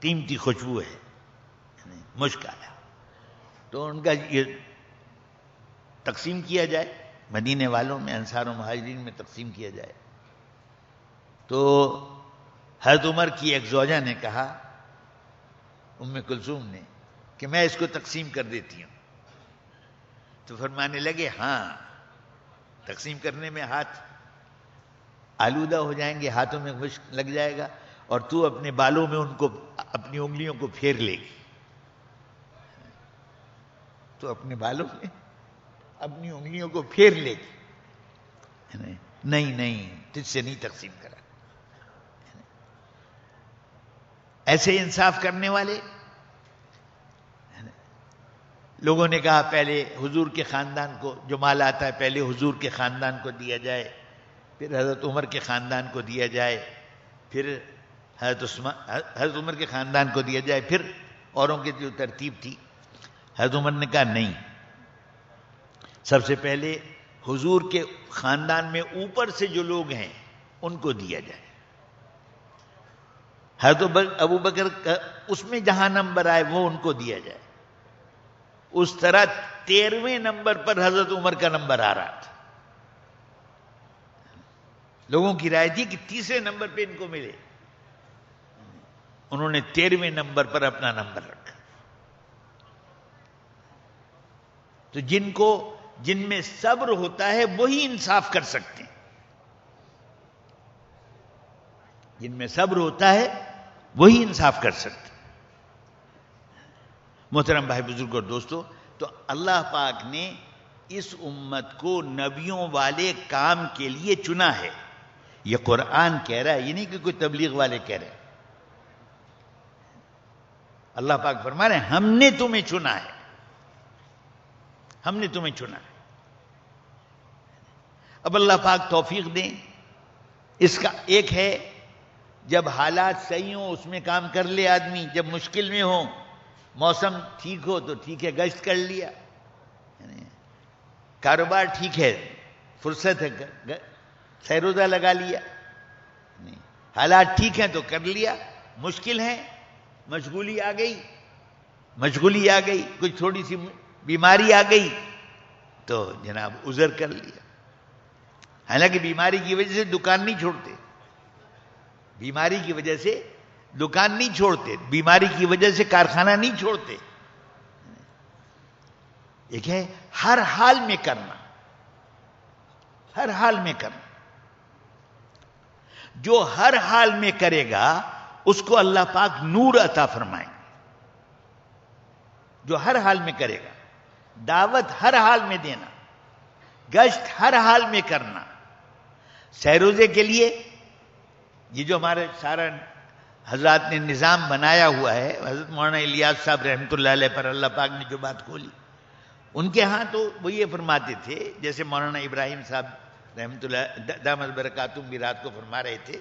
قیمتی خوشبو ہے، مشک آیا تو ان کا یہ تقسیم کیا جائے، مدینے والوں میں، انصار و مہاجرین میں تقسیم کیا جائے. تو حضرت عمر کی ایک زوجہ نے کہا، ام کلثوم نے، کہ میں اس کو تقسیم کر دیتی ہوں. تو فرمانے لگے ہاں، تقسیم کرنے میں ہاتھ آلودہ ہو جائیں گے، ہاتھوں میں مشک لگ جائے گا، اور تو اپنے بالوں میں ان کو، اپنی انگلیوں کو پھیر لے گی. تو اپنے بالوں میں اپنی انگلیوں کو پھیر لے گی. نہیں نہیں، تجھ سے نہیں تقسیم کرا. ایسے انصاف کرنے والے لوگوں نے کہا پہلے حضور کے خاندان کو جو مال آتا ہے پہلے حضور کے خاندان کو دیا جائے، پھر حضرت عمر کے خاندان کو دیا جائے، پھر حضرت عمر کے خاندان کو دیا جائے، پھر اوروں کی جو ترتیب تھی. حضرت عمر نے کہا نہیں، سب سے پہلے حضور کے خاندان میں اوپر سے جو لوگ ہیں ان کو دیا جائے. حضرت ابو بکر کا اس میں جہاں نمبر آئے وہ ان کو دیا جائے. اس طرح 13ویں نمبر پر حضرت عمر کا نمبر آ رہا تھا. لوگوں کی رائے تھی کہ 30ویں نمبر پہ ان کو ملے، انہوں نے 13ویں نمبر پر اپنا نمبر رکھا. تو جن میں صبر ہوتا ہے وہی انصاف کر سکتے ہیں. جن میں صبر ہوتا ہے وہی انصاف کر سکتے. محترم بھائی بزرگ اور دوستو، تو اللہ پاک نے اس امت کو نبیوں والے کام کے لیے چنا ہے. یہ قرآن کہہ رہا ہے، یہ نہیں کہ کوئی تبلیغ والے کہہ رہے ہیں. اللہ پاک فرما رہے ہیں ہم نے تمہیں چنا ہے، ہم نے تمہیں چنا ہے. اب اللہ پاک توفیق دیں. اس کا ایک ہے جب حالات صحیح ہوں اس میں کام کر لے آدمی، جب مشکل میں ہو، موسم ٹھیک ہو تو ٹھیک ہے، گشت کر لیا، کاروبار ٹھیک ہے، فرصت ہے، سیر روزہ لگا لیا. حالات ٹھیک ہیں تو کر لیا، مشکل ہے، مشغولی آ گئی، کچھ تھوڑی سی بیماری آ گئی تو جناب عذر کر لیا. حالانکہ بیماری کی وجہ سے دکان نہیں چھوڑتے، بیماری کی وجہ سے دکان نہیں چھوڑتے، بیماری کی وجہ سے کارخانہ نہیں چھوڑتے. ایک ہے ہر حال میں کرنا، ہر حال میں کرنا. جو ہر حال میں کرے گا اس کو اللہ پاک نور عطا فرمائیں گے. جو ہر حال میں کرے گا، دعوت ہر حال میں دینا، گشت ہر حال میں کرنا. سیروزے کے لیے یہ جو ہمارے سارا حضرات نے نظام بنایا ہوا ہے، حضرت مولانا الیاس صاحب رحمۃ اللہ علیہ پر اللہ پاک نے جو بات کھولی، ان کے ہاں تو وہ یہ فرماتے تھے، جیسے مولانا ابراہیم صاحب رحمۃ اللہ دامت برکاتہم بھی رات کو فرما رہے تھے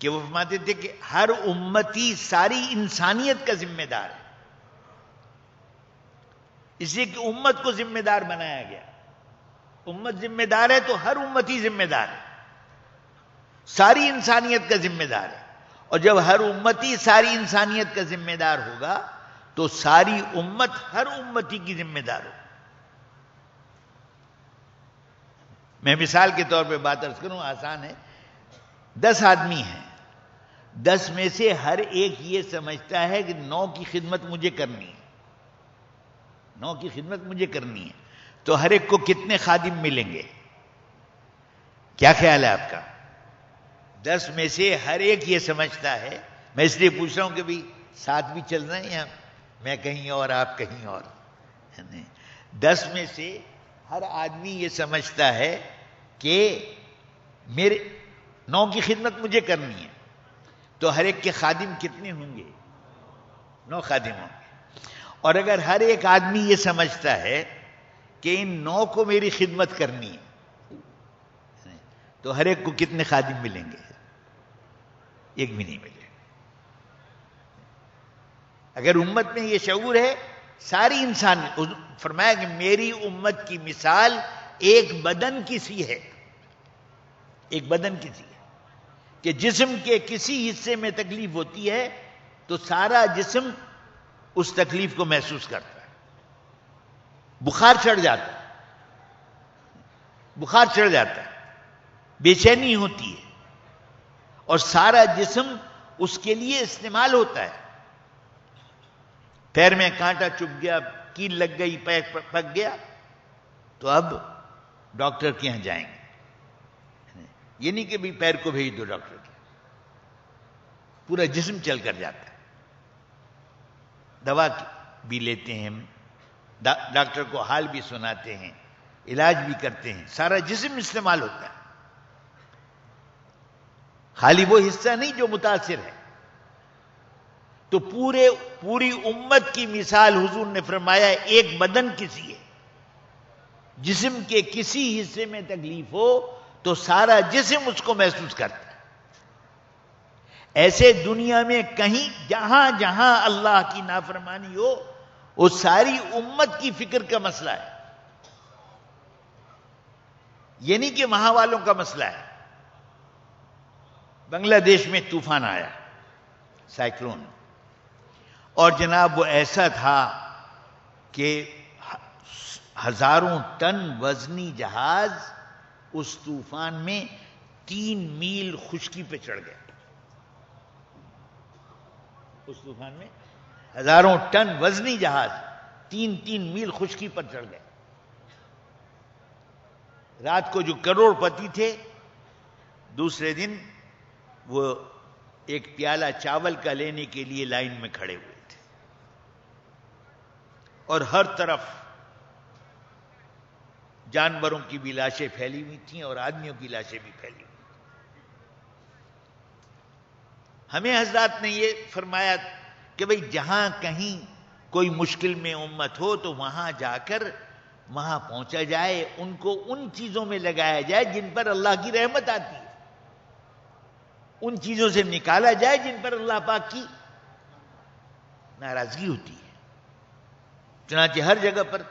کہ وہ فرماتے تھے کہ ہر امتی ساری انسانیت کا ذمہ دار ہے. اس لیے کہ امت کو ذمہ دار بنایا گیا. امت ذمہ دار ہے تو ہر امتی ذمہ دار ہے، ساری انسانیت کا ذمہ دار ہے. اور جب ہر امتی ساری انسانیت کا ذمہ دار ہوگا تو ساری امت ہر امتی کی ذمہ دار ہو. میں مثال کے طور پہ بات عرض کروں، آسان ہے. 10 آدمی ہیں، 10 میں سے ہر ایک یہ سمجھتا ہے کہ 9 کی خدمت مجھے کرنی ہے، 9 کی خدمت مجھے کرنی ہے. تو ہر ایک کو کتنے خادم ملیں گے؟ کیا خیال ہے آپ کا؟ 10 میں سے ہر ایک یہ سمجھتا ہے. میں اس لیے پوچھ رہا ہوں کہ بھی ساتھ بھی چل رہے ہیں ہم، میں کہیں اور آپ کہیں اور. 10 میں سے ہر آدمی یہ سمجھتا ہے کہ میرے 9 کی خدمت مجھے کرنی ہے. تو ہر ایک کے خادم کتنے ہوں گے؟ 9 خادم ہوں گے. اور اگر ہر ایک آدمی یہ سمجھتا ہے کہ ان 9 کو میری خدمت کرنی ہے تو ہر ایک کو کتنے خادم ملیں گے؟ ایک بھی نہیں ملے. اگر امت میں یہ شعور ہے، ساری انسان، فرمایا کہ میری امت کی مثال ایک بدن کی سی ہے. ایک بدن کی سی ہے کہ جسم کے کسی حصے میں تکلیف ہوتی ہے تو سارا جسم اس تکلیف کو محسوس کرتا ہے. بخار چڑھ جاتا ہے، بخار چڑھ جاتا ہے، بے چینی ہوتی ہے، اور سارا جسم اس کے لیے استعمال ہوتا ہے. پیر میں کانٹا چبھ گیا، کیل لگ گئی، پیر پک گیا، تو اب ڈاکٹر کے یہاں جائیں گے. یہ نہیں کہ بھی پیر کو بھیج دو ڈاکٹر کے، پورا جسم چل کر جاتا ہے. دوا بھی لیتے ہیں، ڈاکٹر کو حال بھی سناتے ہیں، علاج بھی کرتے ہیں، سارا جسم استعمال ہوتا ہے. خالی وہ حصہ نہیں جو متاثر ہے. تو پوری امت کی مثال حضور نے فرمایا ایک بدن کسی ہے. جسم کے کسی حصے میں تکلیف ہو تو سارا جسم اس کو محسوس کرتا ہے. ایسے دنیا میں کہیں جہاں جہاں اللہ کی نافرمانی ہو وہ ساری امت کی فکر کا مسئلہ ہے. یہ نہیں کہ وہاں والوں کا مسئلہ ہے. بنگلہ دیش میں طوفان آیا، سائیکلون، اور جناب وہ ایسا تھا کہ ہزاروں ٹن وزنی جہاز اس طوفان میں 3 میل خشکی پہ چڑھ گئے. اس طوفان میں ہزاروں ٹن وزنی جہاز 3 میل خشکی پر چڑھ گئے. رات کو جو کروڑ پتی تھے دوسرے دن وہ ایک پیالہ چاول کا لینے کے لیے لائن میں کھڑے ہوئے تھے، اور ہر طرف جانوروں کی بھی لاشیں پھیلی ہوئی تھیں اور آدمیوں کی لاشیں بھی پھیلی ہوئی. ہمیں حضرات نے یہ فرمایا کہ بھئی جہاں کہیں کوئی مشکل میں امت ہو تو وہاں جا کر وہاں پہنچا جائے، ان کو ان چیزوں میں لگایا جائے جن پر اللہ کی رحمت آتی ہے، ان چیزوں سے نکالا جائے جن پر اللہ پاک کی ناراضگی ہوتی ہے. چنانچہ ہر جگہ پر،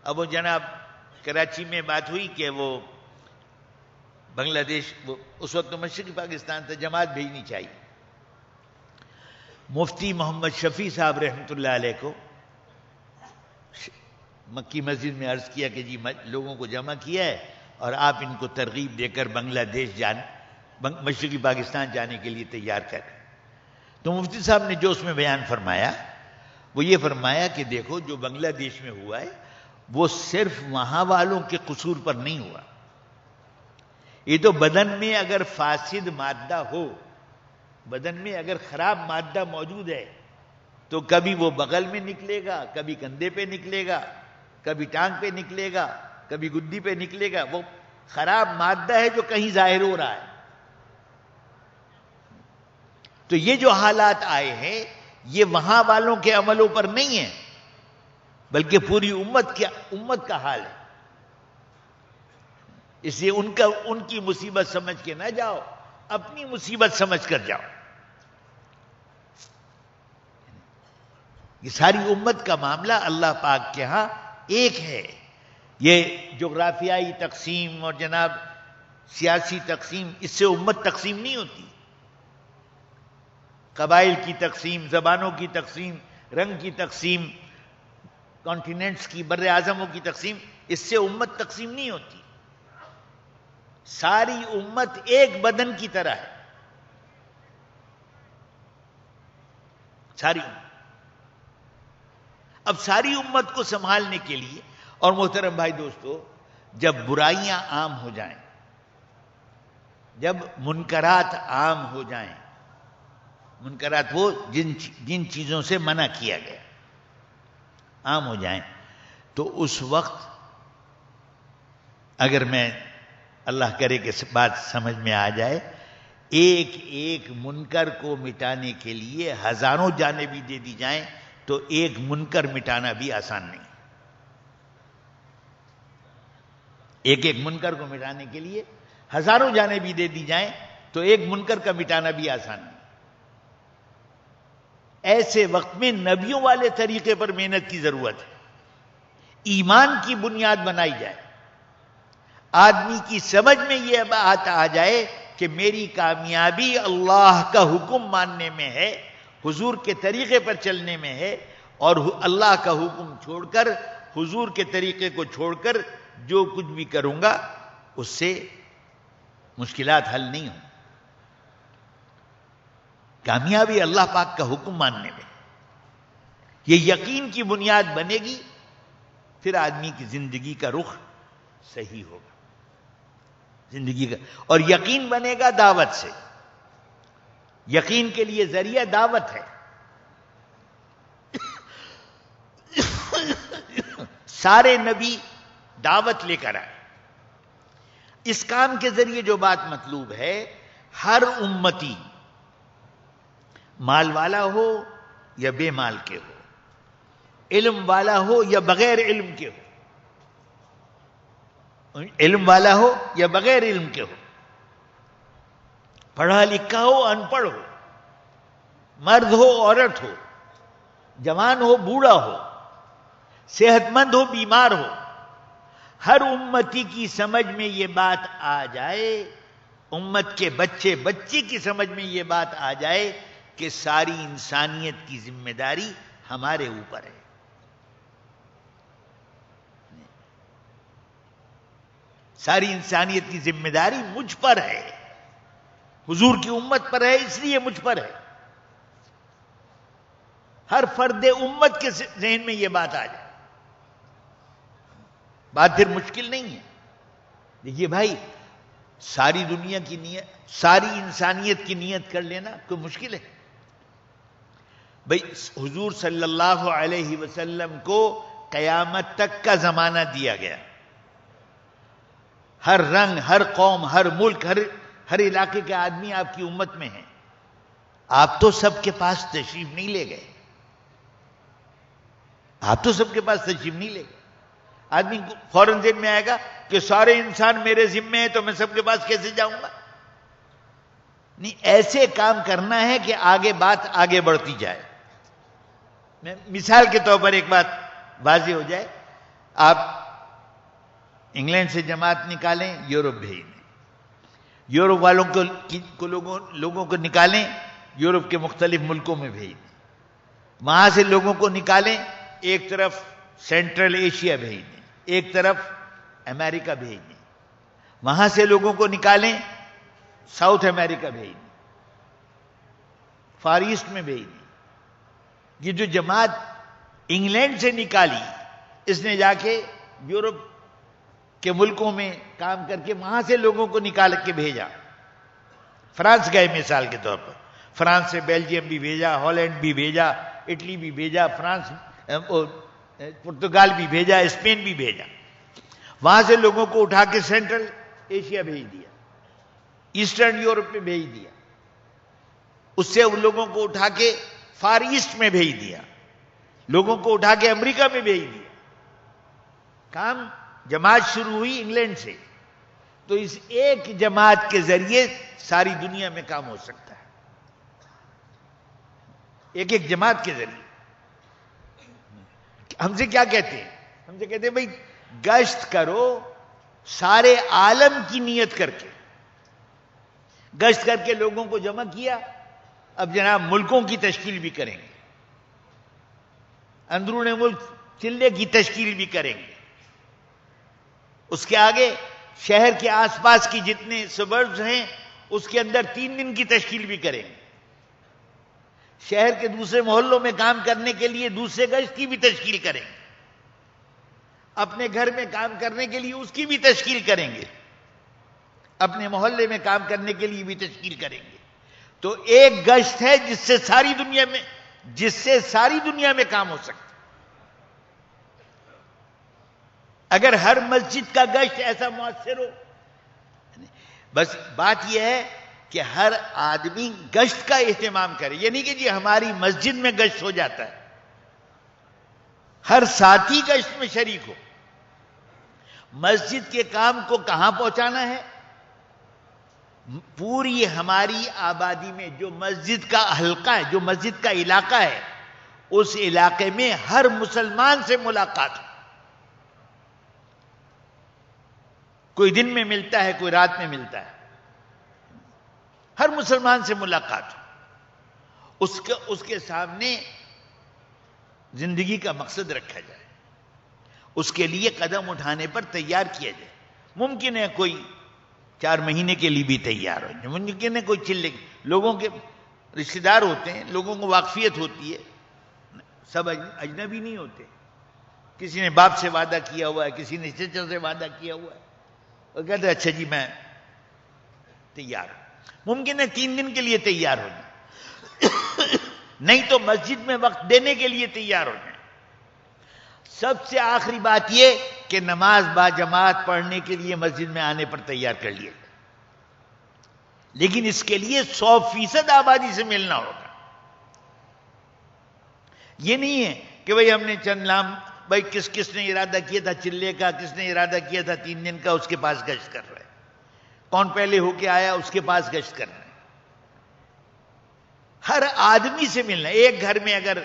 اب وہ جناب کراچی میں بات ہوئی کہ وہ بنگلہ دیش، اس وقت تو مشرقی پاکستان تھا، جماعت بھیجنی چاہیے. مفتی محمد شفیع صاحب رحمۃ اللہ علیہ کو مکی مسجد میں عرض کیا کہ جی لوگوں کو جمع کیا ہے اور آپ ان کو ترغیب دے کر بنگلہ دیش مشرقی پاکستان جانے کے لیے تیار کریں. تو مفتی صاحب نے جو اس میں بیان فرمایا وہ یہ فرمایا کہ دیکھو جو بنگلہ دیش میں ہوا ہے وہ صرف وہاں والوں کے قصور پر نہیں ہوا. یہ تو بدن میں اگر فاسد مادہ ہو، بدن میں اگر خراب مادہ موجود ہے تو کبھی وہ بغل میں نکلے گا، کبھی کندھے پہ نکلے گا، کبھی ٹانگ پہ نکلے گا، کبھی گدی پہ نکلے گا. وہ خراب مادہ ہے جو کہیں ظاہر ہو رہا ہے. تو یہ جو حالات آئے ہیں یہ وہاں والوں کے عملوں پر نہیں ہیں بلکہ پوری امت کا حال ہے. اس لیے ان کی مصیبت سمجھ کے نہ جاؤ، اپنی مصیبت سمجھ کر جاؤ. یہ ساری امت کا معاملہ اللہ پاک کے ہاں ایک ہے. یہ جغرافیائی تقسیم اور جناب سیاسی تقسیم، اس سے امت تقسیم نہیں ہوتی. قبائل کی تقسیم، زبانوں کی تقسیم، رنگ کی تقسیم، کانٹیننٹس کی، بر اعظموں کی تقسیم، اس سے امت تقسیم نہیں ہوتی. ساری امت ایک بدن کی طرح ہے. ساری امت. اب ساری امت کو سنبھالنے کے لیے، اور محترم بھائی دوستو، جب برائیاں عام ہو جائیں، جب منکرات عام ہو جائیں، منکرات وہ جن چیزوں سے منع کیا گیا عام ہو جائیں، تو اس وقت اگر میں اللہ کرے کہ بات سمجھ میں آ جائے ایک ایک منکر کو مٹانے کے لیے ہزاروں جانیں بھی دے دی جائیں تو ایک منکر مٹانا بھی آسان نہیں. ایک ایک منکر کو مٹانے کے لیے ہزاروں جانیں بھی دے دی جائیں تو ایک منکر کا مٹانا بھی آسان نہیں. ایسے وقت میں نبیوں والے طریقے پر محنت کی ضرورت ہے. ایمان کی بنیاد بنائی جائے. آدمی کی سمجھ میں یہ بات آ جائے کہ میری کامیابی اللہ کا حکم ماننے میں ہے, حضور کے طریقے پر چلنے میں ہے, اور اللہ کا حکم چھوڑ کر, حضور کے طریقے کو چھوڑ کر جو کچھ بھی کروں گا اس سے مشکلات حل نہیں ہوں. کامیابی اللہ پاک کا حکم ماننے میں, یہ یقین کی بنیاد بنے گی, پھر آدمی کی زندگی کا رخ صحیح ہوگا. زندگی کا, اور یقین بنے گا دعوت سے. یقین کے لیے ذریعہ دعوت ہے. سارے نبی دعوت لے کر آئے. اس کام کے ذریعے جو بات مطلوب ہے, ہر امتی مال والا ہو یا بے مال کے ہو, علم والا ہو یا بغیر علم کے ہو, علم والا ہو یا بغیر علم کے ہو, پڑھا لکھا ہو ان پڑھ ہو, مرد ہو عورت ہو, جوان ہو بوڑھا ہو, صحت مند ہو بیمار ہو, ہر امتی کی سمجھ میں یہ بات آ جائے, امت کے بچے بچے کی سمجھ میں یہ بات آ جائے کہ ساری انسانیت کی ذمہ داری ہمارے اوپر ہے. ساری انسانیت کی ذمہ داری مجھ پر ہے, حضور کی امت پر ہے, اس لیے مجھ پر ہے. ہر فرد امت کے ذہن میں یہ بات آ جائے, بات پھر مشکل نہیں ہے. دیکھیے بھائی, ساری دنیا کی نیت, ساری انسانیت کی نیت کر لینا کوئی مشکل ہے؟ بھائی حضور صلی اللہ علیہ وسلم کو قیامت تک کا زمانہ دیا گیا. ہر رنگ, ہر قوم, ہر ملک, ہر علاقے کے آدمی آپ کی امت میں ہیں. آپ تو سب کے پاس تشریف نہیں لے گئے. آپ تو سب کے پاس تشریف نہیں لے گئے. آدمی فوراً ذہن میں آئے گا کہ سارے انسان میرے ذمے ہیں تو میں سب کے پاس کیسے جاؤں گا؟ نہیں, ایسے کام کرنا ہے کہ آگے بات آگے بڑھتی جائے. میں مثال کے طور پر ایک بات واضح ہو جائے. آپ انگلینڈ سے جماعت نکالیں, یورپ بھیج دیں. یورپ والوں کو لوگوں کو نکالیں, یورپ کے مختلف ملکوں میں بھیج دیں. وہاں سے لوگوں کو نکالیں, ایک طرف سینٹرل ایشیا بھیج دیں, ایک طرف امریکہ بھیج دیں. وہاں سے لوگوں کو نکالیں, ساؤتھ امریکہ بھیج دیں, فار ایسٹ میں بھیج دیں. یہ جو جماعت انگلینڈ سے نکالی, اس نے جا کے یورپ کے ملکوں میں کام کر کے وہاں سے لوگوں کو نکال کے بھیجا. فرانس گئے مثال کے طور پر, فرانس سے بیلجیم بھی بھیجا, ہالینڈ بھی بھیجا, اٹلی بھی بھیجا, فرانس پرتگال بھی بھیجا, اسپین بھی بھیجا. وہاں سے لوگوں کو اٹھا کے سینٹرل ایشیا بھیج دیا, ایسٹرن یورپ میں بھیج دیا. اس سے ان لوگوں کو اٹھا کے فار ایسٹ میں بھیج دیا, لوگوں کو اٹھا کے امریکہ میں بھیج دیا. کام, جماعت شروع ہوئی انگلینڈ سے, تو اس ایک جماعت کے ذریعے ساری دنیا میں کام ہو سکتا ہے. ایک ایک جماعت کے ذریعے. ہم سے کیا کہتے ہیں؟ ہم سے کہتے ہیں بھائی گشت کرو سارے عالم کی نیت کر کے. گشت کر کے لوگوں کو جمع کیا, اب جناب ملکوں کی تشکیل بھی کریں گے, اندرون ملک چلے کی تشکیل بھی کریں گے. اس کے آگے شہر کے آس پاس کی جتنے سبربز ہیں اس کے اندر 3 دن کی تشکیل بھی کریں گے. شہر کے دوسرے محلوں میں کام کرنے کے لیے دوسرے گشت کی بھی تشکیل کریں گے. اپنے گھر میں کام کرنے کے لیے اس کی بھی تشکیل کریں گے. اپنے محلے میں کام کرنے کے لیے بھی تشکیل کریں گے. تو ایک گشت ہے جس سے ساری دنیا میں کام ہو سکتا. اگر ہر مسجد کا گشت ایسا مؤثر ہو, بس بات یہ ہے کہ ہر آدمی گشت کا اہتمام کرے. یہ نہیں کہ جی ہماری مسجد میں گشت ہو جاتا ہے، ہر ساتھی گشت میں شریک ہو. مسجد کے کام کو کہاں پہنچانا ہے؟ پوری ہماری آبادی میں جو مسجد کا حلقہ ہے، جو مسجد کا علاقہ ہے، اس علاقے میں ہر مسلمان سے ملاقات ہو. کوئی دن میں ملتا ہے، کوئی رات میں ملتا ہے، ہر مسلمان سے ملاقات ہو. اس کے سامنے زندگی کا مقصد رکھا جائے، اس کے لیے قدم اٹھانے پر تیار کیا جائے. ممکن ہے کوئی 4 مہینے کے لیے بھی تیار ہو جائے، ممکن ہے کوئی چلے. لوگوں کے رشتہ دار ہوتے ہیں، لوگوں کو واقفیت ہوتی ہے، سب اجنبی نہیں ہوتے. کسی نے باپ سے وعدہ کیا ہوا ہے، کسی نے چچا سے وعدہ کیا ہوا ہے، اور کہتے ہیں اچھا جی میں تیار ہوں. ممکن ہے 3 دن کے لیے تیار ہو جائیں، نہیں تو مسجد میں وقت دینے کے لیے تیار ہو جائیں. سب سے آخری بات یہ کہ نماز با جماعت پڑھنے کے لیے مسجد میں آنے پر تیار کر لیے. لیکن اس کے لیے 100% آبادی سے ملنا ہوگا. یہ نہیں ہے کہ بھئی ہم نے چند نام، بھئی کس نے ارادہ کیا تھا چلے کا، کس نے ارادہ کیا تھا 3 دن کا، اس کے پاس گشت کر رہے ہیں. کون پہلے ہو کے آیا اس کے پاس گشت کر رہے ہیں. ہر آدمی سے ملنا. ایک گھر میں اگر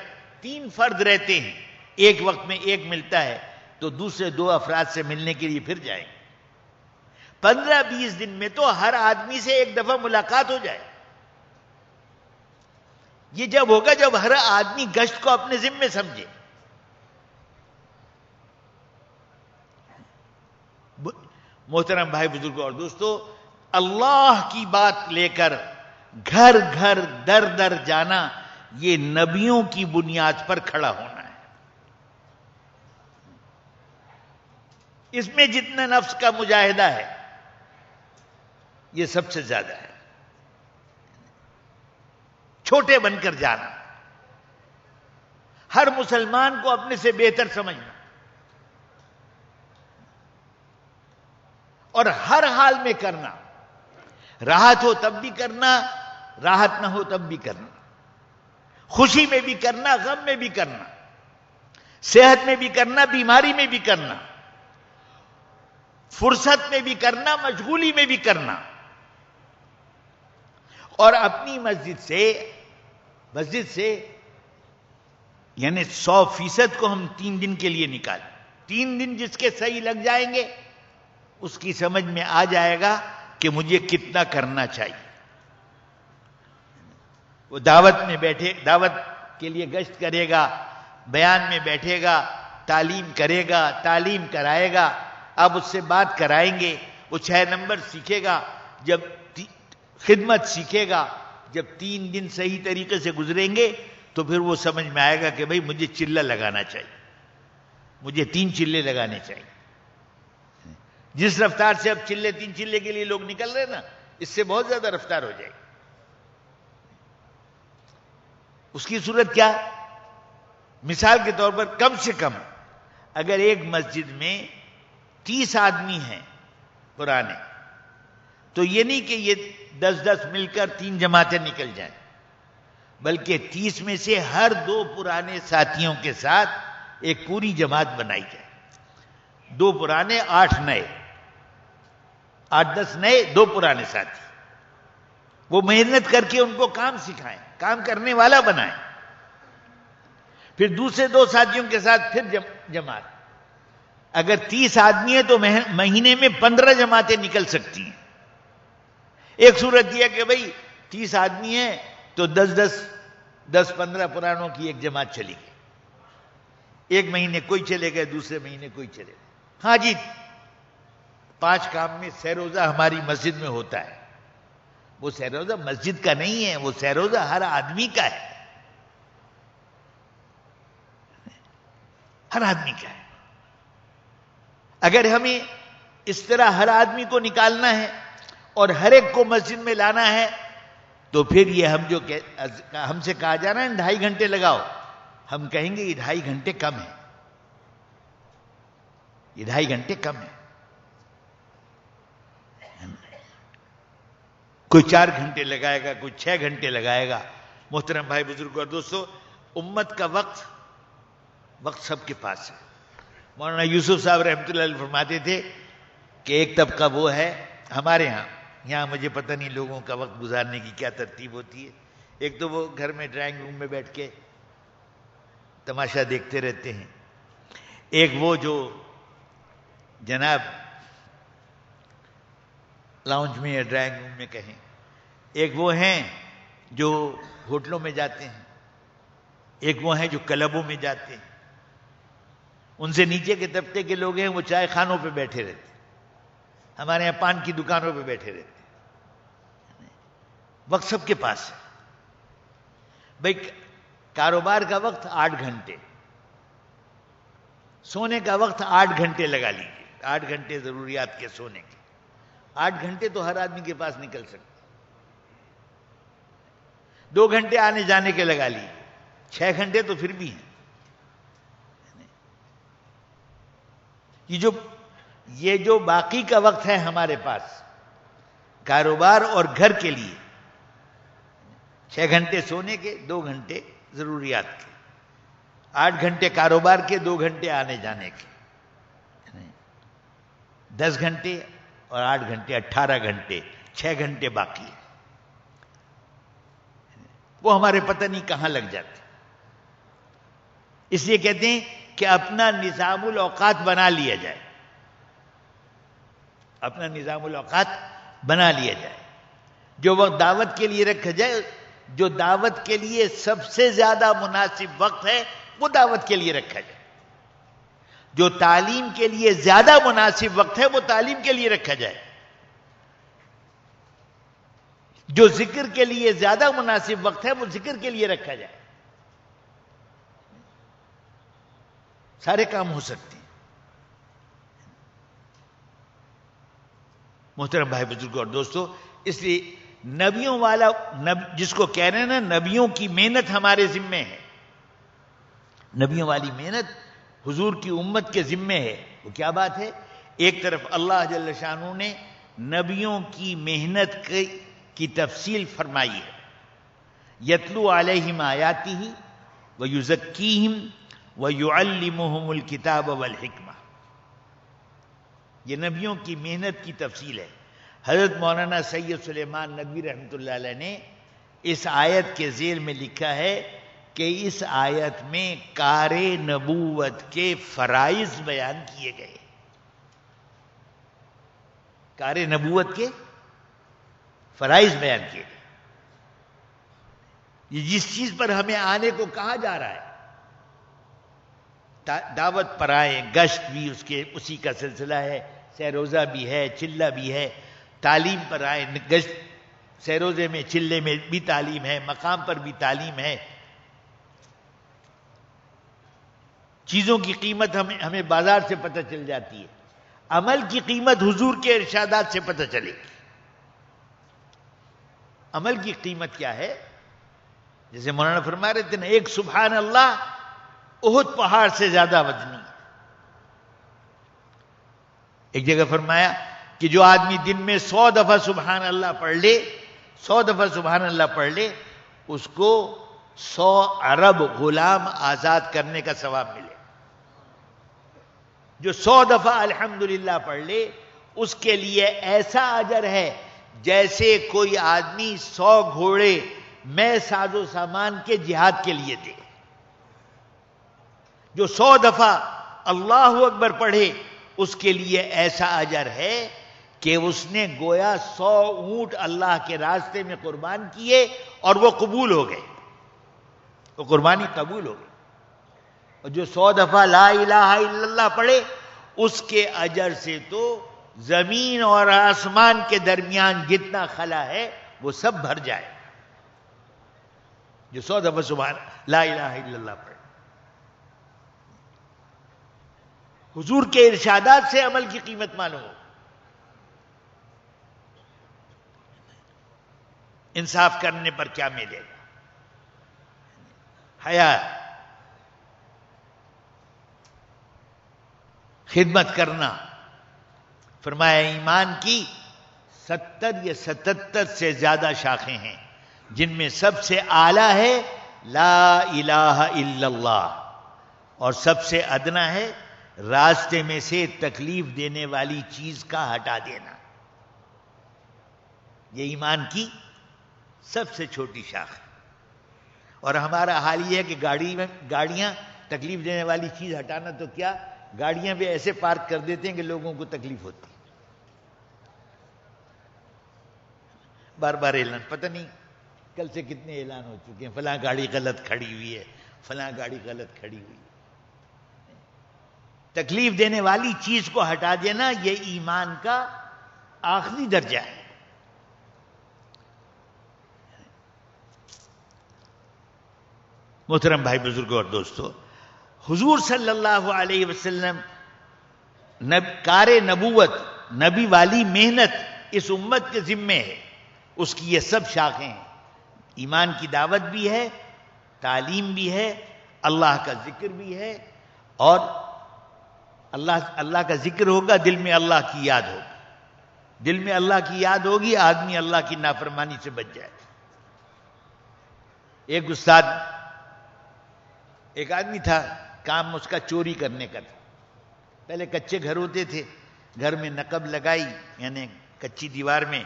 3 فرد رہتے ہیں، ایک وقت میں ایک ملتا ہے، تو دوسرے 2 افراد سے ملنے کے لیے پھر جائیں. 15-20 دن میں تو ہر آدمی سے ایک دفعہ ملاقات ہو جائے. یہ جب ہوگا جب ہر آدمی گشت کو اپنے ذمے سمجھے. محترم بھائی بزرگوں اور دوستو، اللہ کی بات لے کر گھر گھر در در جانا، یہ نبیوں کی بنیاد پر کھڑا ہونا ہے. اس میں جتنا نفس کا مجاہدہ ہے یہ سب سے زیادہ ہے. چھوٹے بن کر جانا، ہر مسلمان کو اپنے سے بہتر سمجھنا، اور ہر حال میں کرنا. راحت ہو تب بھی کرنا، راحت نہ ہو تب بھی کرنا، خوشی میں بھی کرنا، غم میں بھی کرنا، صحت میں بھی کرنا، بیماری میں بھی کرنا، فرصت میں بھی کرنا، مشغولی میں بھی کرنا. اور اپنی مسجد سے یعنی 100% کو ہم 3 دن کے لیے نکالیں. 3 دن جس کے صحیح لگ جائیں گے اس کی سمجھ میں آ جائے گا کہ مجھے کتنا کرنا چاہیے. وہ دعوت کے لیے گشت کرے گا، بیان میں بیٹھے گا، تعلیم کرے گا، تعلیم کرائے گا. اب اس سے بات کرائیں گے، وہ 6 نمبر سیکھے گا، جب خدمت سیکھے گا. جب 3 دن صحیح طریقے سے گزریں گے تو پھر وہ سمجھ میں آئے گا کہ بھئی مجھے چلہ لگانا چاہیے، مجھے 3 چلے لگانے چاہیے. جس رفتار سے اب 3 چلے کے لیے لوگ نکل رہے نا، اس سے بہت زیادہ رفتار ہو جائے گی. اس کی صورت کیا؟ مثال کے طور پر کم سے کم اگر ایک مسجد میں 30 آدمی ہیں پرانے، تو یہ نہیں کہ یہ 10 مل کر 3 جماعتیں نکل جائیں، بلکہ 30 میں سے ہر 2 پرانے ساتھیوں کے ساتھ ایک پوری جماعت بنائی جائے. 2 پرانے 8 نئے، 8-10 نئے، 2 پرانے ساتھی. وہ محنت کر کے ان کو کام سکھائیں، کام کرنے والا بنائیں. پھر دوسرے 2 ساتھیوں کے ساتھ پھر جماعت. اگر 30 آدمی ہیں تو مہینے میں 15 جماعتیں نکل سکتی ہیں. ایک صورت یہ کہ بھئی 30 آدمی ہیں تو 10-15 پرانوں کی ایک جماعت چلی گئی. ایک مہینے کوئی چلے گئے، دوسرے مہینے کوئی چلے گئے. ہاں جی 5 کام میں سیروزہ ہماری مسجد میں ہوتا ہے. وہ سیروزہ مسجد کا نہیں ہے، وہ سیروزہ ہر آدمی کا ہے، ہر آدمی کا ہے. اگر ہمیں اس طرح ہر آدمی کو نکالنا ہے اور ہر ایک کو مسجد میں لانا ہے تو پھر یہ ہم سے کہا جا رہا ہے 2.5 گھنٹے لگاؤ، ہم کہیں گے یہ 2.5 گھنٹے کم ہے، یہ 2.5 گھنٹے کم ہے. کوئی 4 گھنٹے لگائے گا، کوئی 6 گھنٹے لگائے گا. محترم بھائی بزرگ اور دوستو، امت کا وقت سب کے پاس ہے. مولانا یوسف صاحب رحمۃ اللہ علیہ فرماتے تھے کہ ایک طبقہ وہ ہے ہمارے یہاں مجھے پتہ نہیں لوگوں کا وقت گزارنے کی کیا ترتیب ہوتی ہے. ایک تو وہ گھر میں ڈرائنگ روم میں بیٹھ کے تماشا دیکھتے رہتے ہیں، ایک وہ جو جناب لاؤنج میں یا ڈرائنگ روم میں کہیں، ایک وہ ہیں جو ہوٹلوں میں جاتے ہیں، ایک وہ ہیں جو کلبوں میں جاتے ہیں. ان سے نیچے کے طبقے کے لوگ ہیں وہ چائے خانوں پہ بیٹھے رہتے ہیں، ہمارے یہاں پان کی دکانوں پہ بیٹھے رہتے ہیں. وقت سب کے پاس ہے بھائی. کاروبار کا وقت 8 گھنٹے، سونے کا وقت 8 گھنٹے لگا لیجیے. 8 گھنٹے ضروریات کے سونے کے، 8 گھنٹے تو ہر آدمی کے پاس نکل سکتے. 2 گھنٹے آنے جانے کے لگا لیجیے، 6 گھنٹے تو پھر بھی ہیں. یہ جو باقی کا وقت ہے ہمارے پاس کاروبار اور گھر کے لیے، 6 گھنٹے سونے کے، 2 گھنٹے ضروریات کے، 8 گھنٹے کاروبار کے، 2 گھنٹے آنے جانے کے، 10 گھنٹے اور 8 گھنٹے 18 گھنٹے، 6 گھنٹے باقی ہیں. وہ ہمارے پتہ نہیں کہاں لگ جاتے. اس لیے کہتے ہیں کہ اپنا نظام الاوقات بنا لیا جائے، اپنا نظام الاوقات بنا لیا جائے. جو وقت دعوت کے لیے رکھا جائے، جو دعوت کے لیے سب سے زیادہ مناسب وقت ہے وہ دعوت کے لیے رکھا جائے. جو تعلیم کے لیے زیادہ مناسب وقت ہے وہ تعلیم کے لیے رکھا جائے. جو ذکر کے لیے زیادہ مناسب وقت ہے وہ ذکر کے لیے رکھا جائے. سارے کام ہو سکتے ہیں. محترم بھائی بزرگوں اور دوستو، اس لیے نبیوں والا جس کو کہہ رہے ہیں نا، نبیوں کی محنت ہمارے ذمے ہے. نبیوں والی محنت حضور کی امت کے ذمے ہے. وہ کیا بات ہے؟ ایک طرف اللہ جل شانہ نے نبیوں کی محنت کی تفصیل فرمائی ہے. یتلو علیہم آیاتہ ویزکیہم ویعلمہم الکتاب والحکمہ. یہ نبیوں کی محنت کی تفصیل ہے. حضرت مولانا سید سلیمان ندوی رحمۃ اللہ علیہ نے اس آیت کے ذیل میں لکھا ہے کہ اس آیت میں کار نبوت کے فرائض بیان کیے گئے. کار نبوت کے فرائض بیان کیے گئے. یہ جس چیز پر ہمیں آنے کو کہا جا رہا ہے، دعوت پر آئیں، گشت بھی اسی کا سلسلہ ہے، سیروزہ بھی ہے، چلہ بھی ہے. تعلیم پر آئیں، گشت سیروزے میں چلے میں بھی تعلیم ہے، مقام پر بھی تعلیم ہے. چیزوں کی قیمت ہمیں بازار سے پتہ چل جاتی ہے، عمل کی قیمت حضور کے ارشادات سے پتہ چلے گی. عمل کی قیمت کیا ہے؟ جیسے مولانا فرما رہے تھے نا، ایک سبحان اللہ احد پہاڑ سے زیادہ وزنی. ایک جگہ فرمایا کہ جو آدمی دن میں 100 دفعہ سبحان اللہ پڑھ لے، 100 دفعہ سبحان اللہ پڑھ لے، اس کو 100 عرب غلام آزاد کرنے کا ثواب ملے. جو 100 دفعہ الحمدللہ پڑھ لے، اس کے لیے ایسا اجر ہے جیسے کوئی آدمی 100 گھوڑے میں ساز و سامان کے جہاد کے لیے دے. جو 100 دفعہ اللہ اکبر پڑھے، اس کے لیے ایسا اجر ہے کہ اس نے گویا 100 اونٹ اللہ کے راستے میں قربان کیے اور وہ قبول ہو گئے، وہ قربانی قبول ہو گئی. اور جو 100 دفعہ لا الہ الا اللہ پڑھے، اس کے اجر سے تو زمین اور آسمان کے درمیان جتنا خلا ہے وہ سب بھر جائے. جو 100 دفعہ سبحان لا الہ الا اللہ پڑھے. حضور کے ارشادات سے عمل کی قیمت معلوم ہو. انصاف کرنے پر کیا ملے گا؟ حیا، خدمت کرنا. فرمایا ایمان کی 70 یا 77 سے زیادہ شاخیں ہیں، جن میں سب سے اعلیٰ ہے لا الہ الا اللہ، اور سب سے ادنا ہے راستے میں سے تکلیف دینے والی چیز کا ہٹا دینا۔ یہ ایمان کی سب سے چھوٹی شاخ ہے۔ اور ہمارا حال یہ ہے کہ گاڑیاں تکلیف دینے والی چیز ہٹانا تو کیا، گاڑیاں بھی ایسے پارک کر دیتے ہیں کہ لوگوں کو تکلیف ہوتی ہے۔ بار بار اعلان، پتہ نہیں کل سے کتنے اعلان ہو چکے ہیں، فلاں گاڑی غلط کھڑی ہوئی ہے، فلاں گاڑی غلط کھڑی ہوئی ہے۔ تکلیف دینے والی چیز کو ہٹا دینا یہ ایمان کا آخری درجہ ہے۔ محترم بھائی بزرگوں اور دوستو، حضور صلی اللہ علیہ وسلم کار نبوت، نبی والی محنت اس امت کے ذمے ہے، اس کی یہ سب شاخیں ہیں۔ ایمان کی دعوت بھی ہے، تعلیم بھی ہے، اللہ کا ذکر بھی ہے، اور اللہ کا ذکر ہوگا، دل میں اللہ کی یاد ہوگی، دل میں اللہ کی یاد ہوگی، آدمی اللہ کی نافرمانی سے بچ جائے۔ ایک آدمی تھا، کام اس کا چوری کرنے کا تھا۔ پہلے کچے گھر ہوتے تھے، گھر میں نقب لگائی، یعنی کچی دیوار میں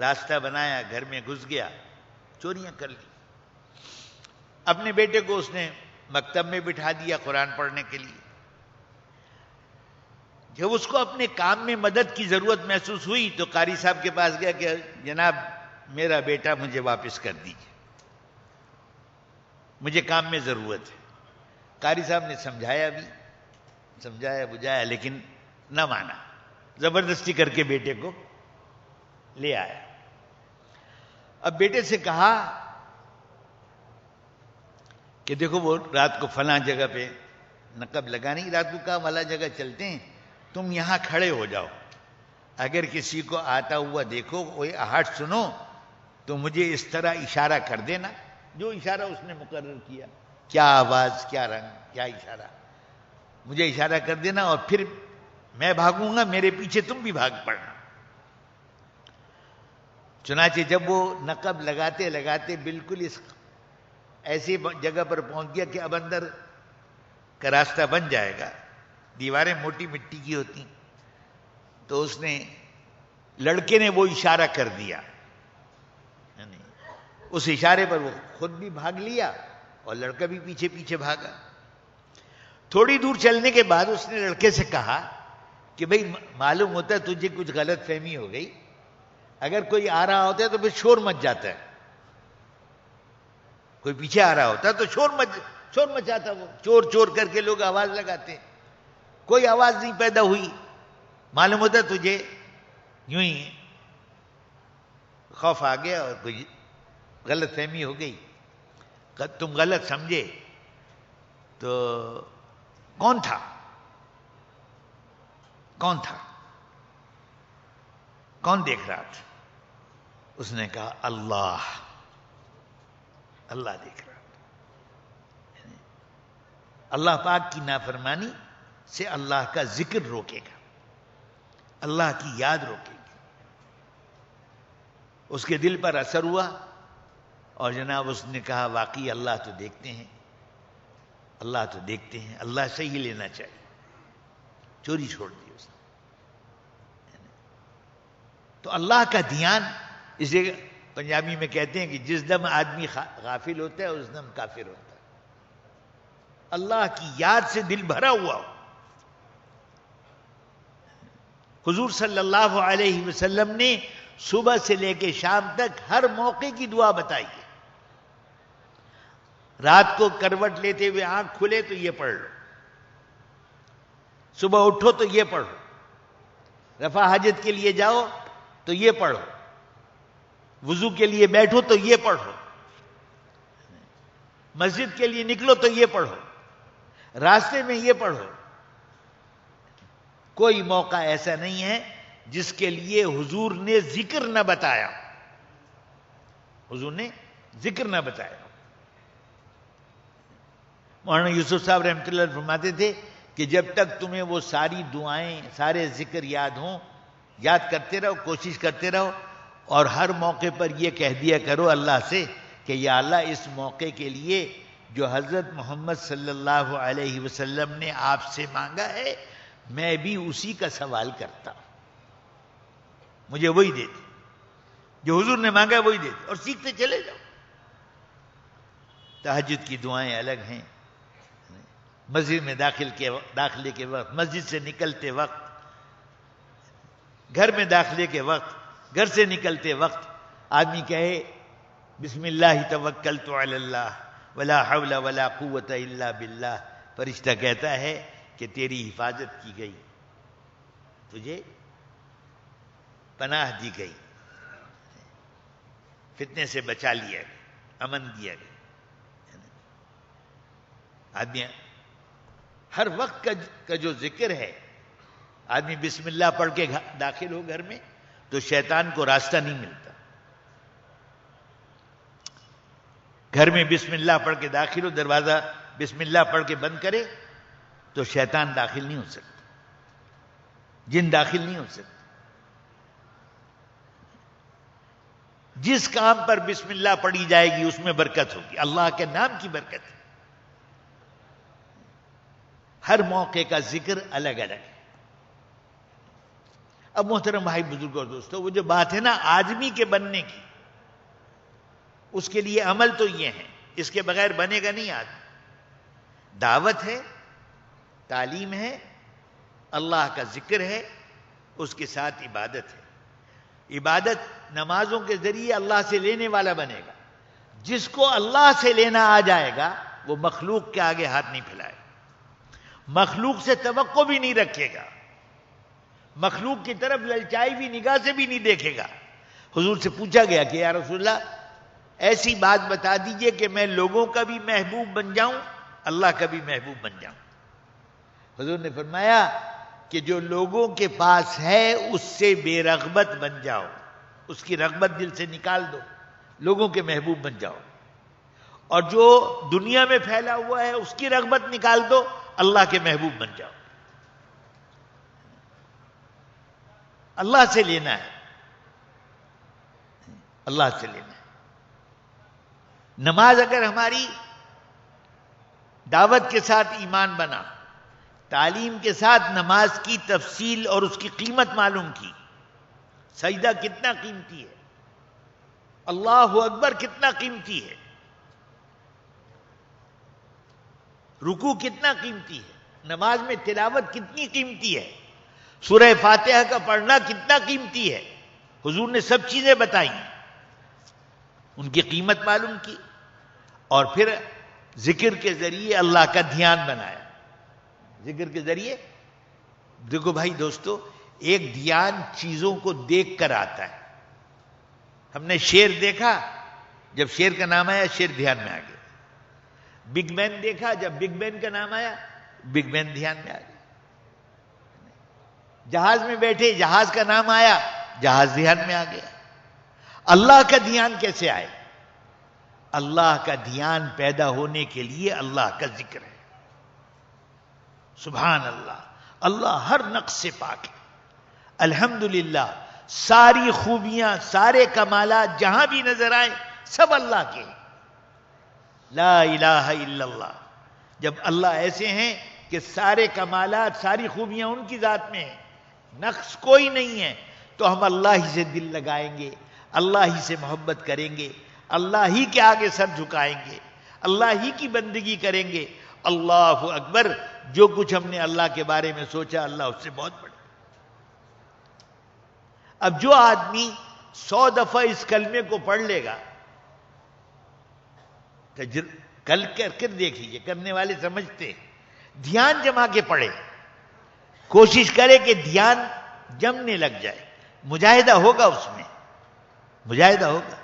راستہ بنایا، گھر میں گھس گیا، چوریاں کر لی۔ اپنے بیٹے کو اس نے مکتب میں بٹھا دیا قرآن پڑھنے کے لیے۔ جب اس کو اپنے کام میں مدد کی ضرورت محسوس ہوئی تو قاری صاحب کے پاس گیا کہ جناب میرا بیٹا مجھے واپس کر دیجیے، مجھے کام میں ضرورت ہے۔ قاری صاحب نے سمجھایا بجھایا لیکن نہ مانا، زبردستی کر کے بیٹے کو لے آیا۔ اب بیٹے سے کہا کہ دیکھو وہ رات کو فلاں جگہ پہ نقب لگانی، رات کو کہا والا جگہ چلتے ہیں، تم یہاں کھڑے ہو جاؤ، اگر کسی کو آتا ہوا دیکھو، کوئی آہٹ سنو تو مجھے اس طرح اشارہ کر دینا۔ جو اشارہ اس نے مقرر کیا، کیا آواز، کیا رنگ، کیا اشارہ، مجھے اشارہ کر دینا اور پھر میں بھاگوں گا، میرے پیچھے تم بھی بھاگ پڑنا۔ چنانچہ جب وہ نقب لگاتے لگاتے بالکل اس ایسی جگہ پر پہنچ گیا کہ اب اندر کا راستہ بن جائے گا، دیواریں موٹی مٹی کی ہوتی، تو اس نے لڑکے نے وہ اشارہ کر دیا، اس اشارے پر وہ خود بھی بھاگ لیا اور لڑکا بھی پیچھے پیچھے بھاگا۔ تھوڑی دور چلنے کے بعد اس نے لڑکے سے کہا کہ بھئی معلوم ہوتا ہے تجھے کچھ غلط فہمی ہو گئی، اگر کوئی آ رہا ہوتا ہے تو پھر شور مچ جاتا ہے، کوئی پیچھے آ رہا ہوتا تو شور مچاتا، وہ چور چور کر کے لوگ آواز لگاتے، کوئی آواز نہیں پیدا ہوئی، معلوم ہوتا ہے تجھے یوں ہی خوف آ گیا اور کوئی غلط فہمی ہو گئی، تم غلط سمجھے۔ تو کون تھا کون دیکھ رہا تھا؟ اس نے کہا اللہ دیکھ رہا تھا۔ اللہ پاک کی نافرمانی سے اللہ کا ذکر روکے گا، اللہ کی یاد روکے گی۔ اس کے دل پر اثر ہوا اور جناب اس نے کہا واقعی اللہ تو دیکھتے ہیں، اللہ سے ہی لینا چاہیے، چوری چھوڑ دی اس نے۔ تو اللہ کا دھیان، اسے پنجابی میں کہتے ہیں کہ جس دم آدمی غافل ہوتا ہے اس دم کافر ہوتا ہے۔ اللہ کی یاد سے دل بھرا ہوا ہو۔ حضور صلی اللہ علیہ وسلم نے صبح سے لے کے شام تک ہر موقع کی دعا بتائی ہے۔ رات کو کروٹ لیتے ہوئے آنکھ کھلے تو یہ پڑھ لو، صبح اٹھو تو یہ پڑھو، رفع حاجت کے لیے جاؤ تو یہ پڑھو، وضو کے لیے بیٹھو تو یہ پڑھو، مسجد کے لیے نکلو تو یہ پڑھو، راستے میں یہ پڑھو۔ کوئی موقع ایسا نہیں ہے جس کے لیے حضور نے ذکر نہ بتایا، مولانا یوسف صاحب رحمۃ اللہ فرماتے تھے کہ جب تک تمہیں وہ ساری دعائیں، سارے ذکر یاد ہوں، یاد کرتے رہو، کوشش کرتے رہو، اور ہر موقع پر یہ کہہ دیا کرو اللہ سے کہ یا اللہ اس موقع کے لیے جو حضرت محمد صلی اللہ علیہ وسلم نے آپ سے مانگا ہے میں بھی اسی کا سوال کرتا ہوں، مجھے وہی دے دے، جو حضور نے مانگا وہی دے دے، اور سیکھتے چلے جاؤ۔ تہجد کی دعائیں الگ ہیں، مسجد میں داخلے کے وقت، مسجد سے نکلتے وقت، گھر میں داخلے کے وقت، گھر سے نکلتے وقت آدمی کہے بسم اللہ توکلت علی اللہ ولا حول ولا قوت الا باللہ، فرشتہ کہتا ہے کہ تیری حفاظت کی گئی، تجھے پناہ دی گئی، فتنے سے بچا لیا گیا، امن دیا گیا۔ آدمی ہر وقت کا جو ذکر ہے، آدمی بسم اللہ پڑھ کے داخل ہو گھر میں تو شیطان کو راستہ نہیں ملتا۔ گھر میں بسم اللہ پڑھ کے داخل ہو، دروازہ بسم اللہ پڑھ کے بند کرے تو شیطان داخل نہیں ہو سکتا، جن داخل نہیں ہو سکتا۔ جس کام پر بسم اللہ پڑھی جائے گی اس میں برکت ہوگی، اللہ کے نام کی برکت ہے۔ ہر موقع کا ذکر الگ الگ ہے۔ اب محترم بھائی بزرگ اور دوستو، وہ جو بات ہے نا آدمی کے بننے کی، اس کے لیے عمل تو یہ ہے، اس کے بغیر بنے گا نہیں آدمی۔ دعوت ہے، تعلیم ہے، اللہ کا ذکر ہے، اس کے ساتھ عبادت ہے۔ عبادت نمازوں کے ذریعے اللہ سے لینے والا بنے گا۔ جس کو اللہ سے لینا آ جائے گا وہ مخلوق کے آگے ہاتھ نہیں پھیلائے گا، مخلوق سے توقع بھی نہیں رکھے گا، مخلوق کی طرف للچائی بھی نگاہ سے بھی نہیں دیکھے گا۔ حضور سے پوچھا گیا کہ یا رسول اللہ ایسی بات بتا دیجئے کہ میں لوگوں کا بھی محبوب بن جاؤں، اللہ کا بھی محبوب بن جاؤں۔ حضور نے فرمایا کہ جو لوگوں کے پاس ہے اس سے بے رغبت بن جاؤ، اس کی رغبت دل سے نکال دو، لوگوں کے محبوب بن جاؤ، اور جو دنیا میں پھیلا ہوا ہے اس کی رغبت نکال دو، اللہ کے محبوب بن جاؤ۔ اللہ سے لینا ہے، اللہ سے لینا ہے۔ نماز اگر ہماری دعوت کے ساتھ ایمان بنا، تعلیم کے ساتھ نماز کی تفصیل اور اس کی قیمت معلوم کی، سجدہ کتنا قیمتی ہے، اللہ اکبر کتنا قیمتی ہے، رکوع کتنا قیمتی ہے، نماز میں تلاوت کتنی قیمتی ہے، سورہ فاتحہ کا پڑھنا کتنا قیمتی ہے، حضور نے سب چیزیں بتائی، ان کی قیمت معلوم کی، اور پھر ذکر کے ذریعے اللہ کا دھیان بنایا۔ ذکر کے ذریعے دیکھو بھائی دوستو، ایک دھیان چیزوں کو دیکھ کر آتا ہے۔ ہم نے شیر دیکھا، جب شیر کا نام آیا شیر دھیان میں آ گیا۔ بگ بین دیکھا، جب بگ بین کا نام آیا بگ بین دھیان میں آ گیا۔ جہاز میں بیٹھے، جہاز کا نام آیا، جہاز دھیان میں آ گیا۔ اللہ کا دھیان کیسے آئے؟ اللہ کا دھیان پیدا ہونے کے لیے اللہ کا ذکر ہے۔ سبحان اللہ، اللہ ہر نقص سے پاک ہے، الحمدللہ، ساری خوبیاں، سارے کمالات جہاں بھی نظر آئیں سب اللہ کے ہیں۔ لا الہ الا اللہ، جب اللہ ایسے ہیں کہ سارے کمالات، ساری خوبیاں ان کی ذات میں ہیں، نقص کوئی نہیں ہے، تو ہم اللہ ہی سے دل لگائیں گے، اللہ ہی سے محبت کریں گے، اللہ ہی کے آگے سر جھکائیں گے، اللہ ہی کی بندگی کریں گے۔ اللہ اکبر، جو کچھ ہم نے اللہ کے بارے میں سوچا اللہ اس سے بہت بڑا۔ اب جو آدمی 100 دفعہ اس کلمے کو پڑھ لے گا، کل کر دیکھ لیجیے، کرنے والے سمجھتے ہیں، دھیان جما کے پڑھے، کوشش کرے کہ دھیان جمنے لگ جائے، مجاہدہ ہوگا، اس میں مجاہدہ ہوگا،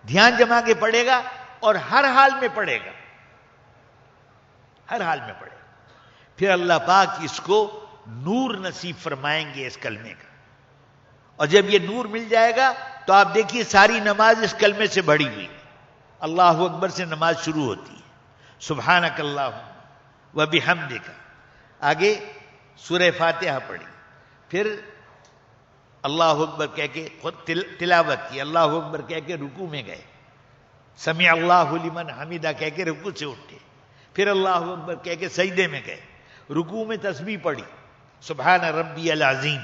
دھیان جما کے پڑھے گا اور ہر حال میں پڑھے گا، ہر حال میں پڑھے گا، پھر اللہ پاک اس کو نور نصیب فرمائیں گے اس کلمے کا، اور جب یہ نور مل جائے گا تو آپ دیکھیے ساری نماز اس کلمے سے بھری ہوئی ہے۔ اللہ اکبر سے نماز شروع ہوتی ہے، سبحانک اللہم و بحمدک، آگے سورہ فاتحہ پڑھی، پھر اللہ اکبر کہہ کے خود تلاوت کی، اللہ اکبر کہہ کے رکوع میں گئے، سمع اللہ لمن حمیدہ کہہ کے رکوع سے اٹھے، پھر اللہ اکبر کہہ کے سجدے میں گئے، رکوع میں تسبیح پڑھی سبحان ربی العظیم،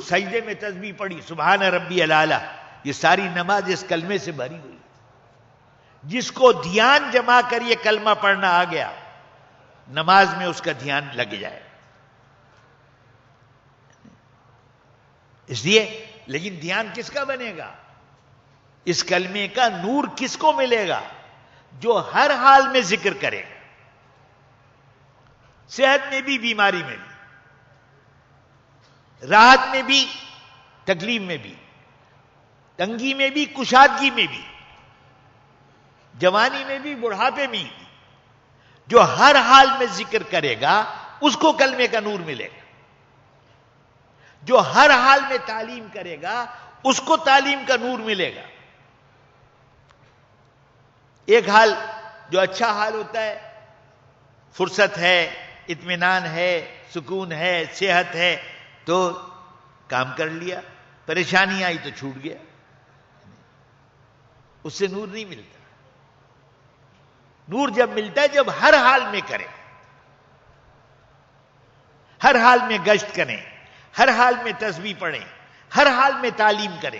سجدے میں تسبیح پڑھی سبحان ربی الاعلی. یہ ساری نماز اس کلمے سے بھری ہوئی. جس کو دھیان جما کر یہ کلمہ پڑھنا آ گیا، نماز میں اس کا دھیان لگ جائے. اس لیے لیکن دھیان کس کا بنے گا؟ اس کلمے کا نور کس کو ملے گا؟ جو ہر حال میں ذکر کرے گا، صحت میں بھی بیماری میں بھی، راحت میں بھی تکلیف میں بھی، تنگی میں بھی کشادگی میں بھی، جوانی میں بھی بڑھاپے میں بھی، جو ہر حال میں ذکر کرے گا اس کو کلمے کا نور ملے گا. جو ہر حال میں تعلیم کرے گا اس کو تعلیم کا نور ملے گا. ایک حال جو اچھا حال ہوتا ہے، فرصت ہے، اطمینان ہے، سکون ہے، صحت ہے، تو کام کر لیا، پریشانی آئی تو چھوٹ گیا، اس سے نور نہیں ملتا. نور جب ملتا ہے جب ہر حال میں کریں، ہر حال میں گشت کریں، ہر حال میں تسبیح پڑھیں، ہر حال میں تعلیم کریں.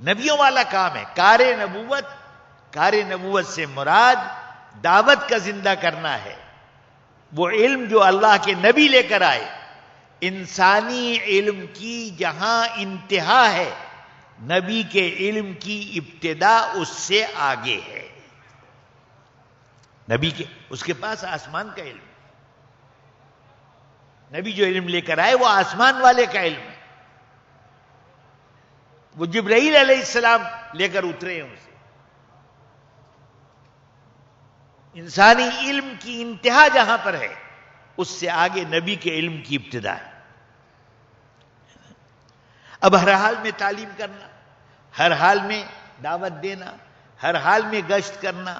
نبیوں والا کام ہے. کار نبوت سے مراد دعوت کا زندہ کرنا ہے. وہ علم جو اللہ کے نبی لے کر آئے، انسانی علم کی جہاں انتہا ہے، نبی کے علم کی ابتدا اس سے آگے ہے. نبی کے اس کے پاس آسمان کا علم، نبی جو علم لے کر آئے وہ آسمان والے کا علم ہے. وہ جبرائیل علیہ السلام لے کر اترے ہیں اسے. انسانی علم کی انتہا جہاں پر ہے اس سے آگے نبی کے علم کی ابتدا ہے. اب ہر حال میں تعلیم کرنا، ہر حال میں دعوت دینا، ہر حال میں گشت کرنا،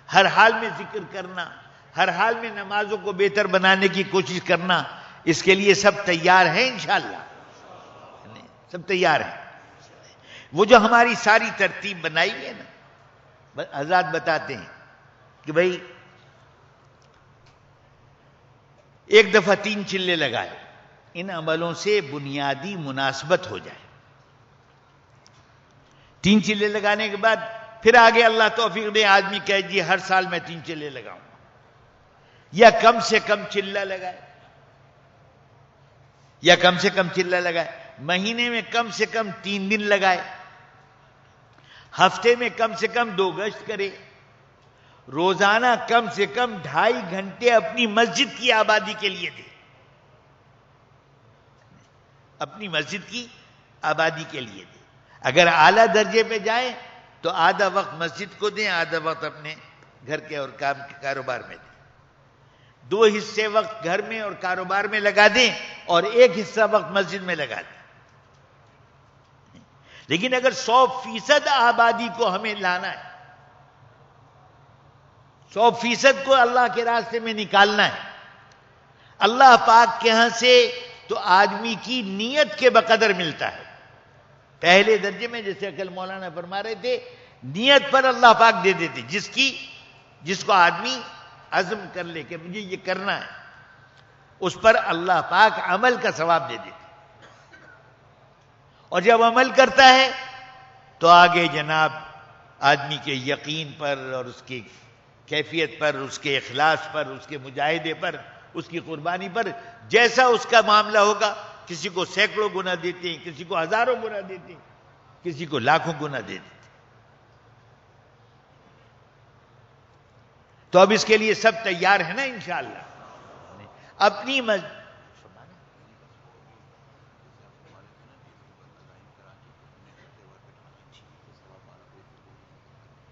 ہر حال میں ذکر کرنا، ہر حال میں نمازوں کو بہتر بنانے کی کوشش کرنا، اس کے لیے سب تیار ہیں انشاءاللہ. سب تیار ہیں. وہ جو ہماری ساری ترتیب بنائی ہے نا، حضرات بتاتے ہیں کہ بھائی ایک دفعہ 3 چلے لگائے، ان عملوں سے بنیادی مناسبت ہو جائے. 3 چلے لگانے کے بعد پھر آگے اللہ توفیق دے، آدمی کہے جی ہر سال میں 3 چلے لگاؤں، یا کم سے کم چلہ لگائے، یا کم سے کم چلہ لگائے، مہینے میں کم سے کم 3 دن لگائے، ہفتے میں کم سے کم 2 گشت کرے، روزانہ کم سے کم 2.5 گھنٹے اپنی مسجد کی آبادی کے لیے دے. اپنی مسجد کی آبادی کے لیے دے. اگر اعلیٰ درجے پہ جائیں تو آدھا وقت مسجد کو دیں، آدھا وقت اپنے گھر کے اور کام کے کاروبار میں دیں. 2 حصے وقت گھر میں اور کاروبار میں لگا دیں اور 1 حصہ وقت مسجد میں لگا دیں. لیکن اگر 100% آبادی کو ہمیں لانا ہے، 100% کو اللہ کے راستے میں نکالنا ہے، اللہ پاک کے ہاں سے تو آدمی کی نیت کے بقدر ملتا ہے. پہلے درجے میں جیسے کل مولانا فرما رہے تھے، نیت پر اللہ پاک دے دیتے. جس کو آدمی عزم کر لے کہ مجھے یہ کرنا ہے، اس پر اللہ پاک عمل کا ثواب دے دیتے. اور جب عمل کرتا ہے تو آگے جناب آدمی کے یقین پر اور اس کی کیفیت پر، اس کے اخلاص پر، اس کے مجاہدے پر، اس کی قربانی پر جیسا اس کا معاملہ ہوگا، کسی کو سینکڑوں گنا دیتے ہیں، کسی کو ہزاروں گنا دیتے ہیں، کسی کو لاکھوں گنا دے دیتے. تو اب اس کے لیے سب تیار ہیں نا انشاءاللہ. اپنی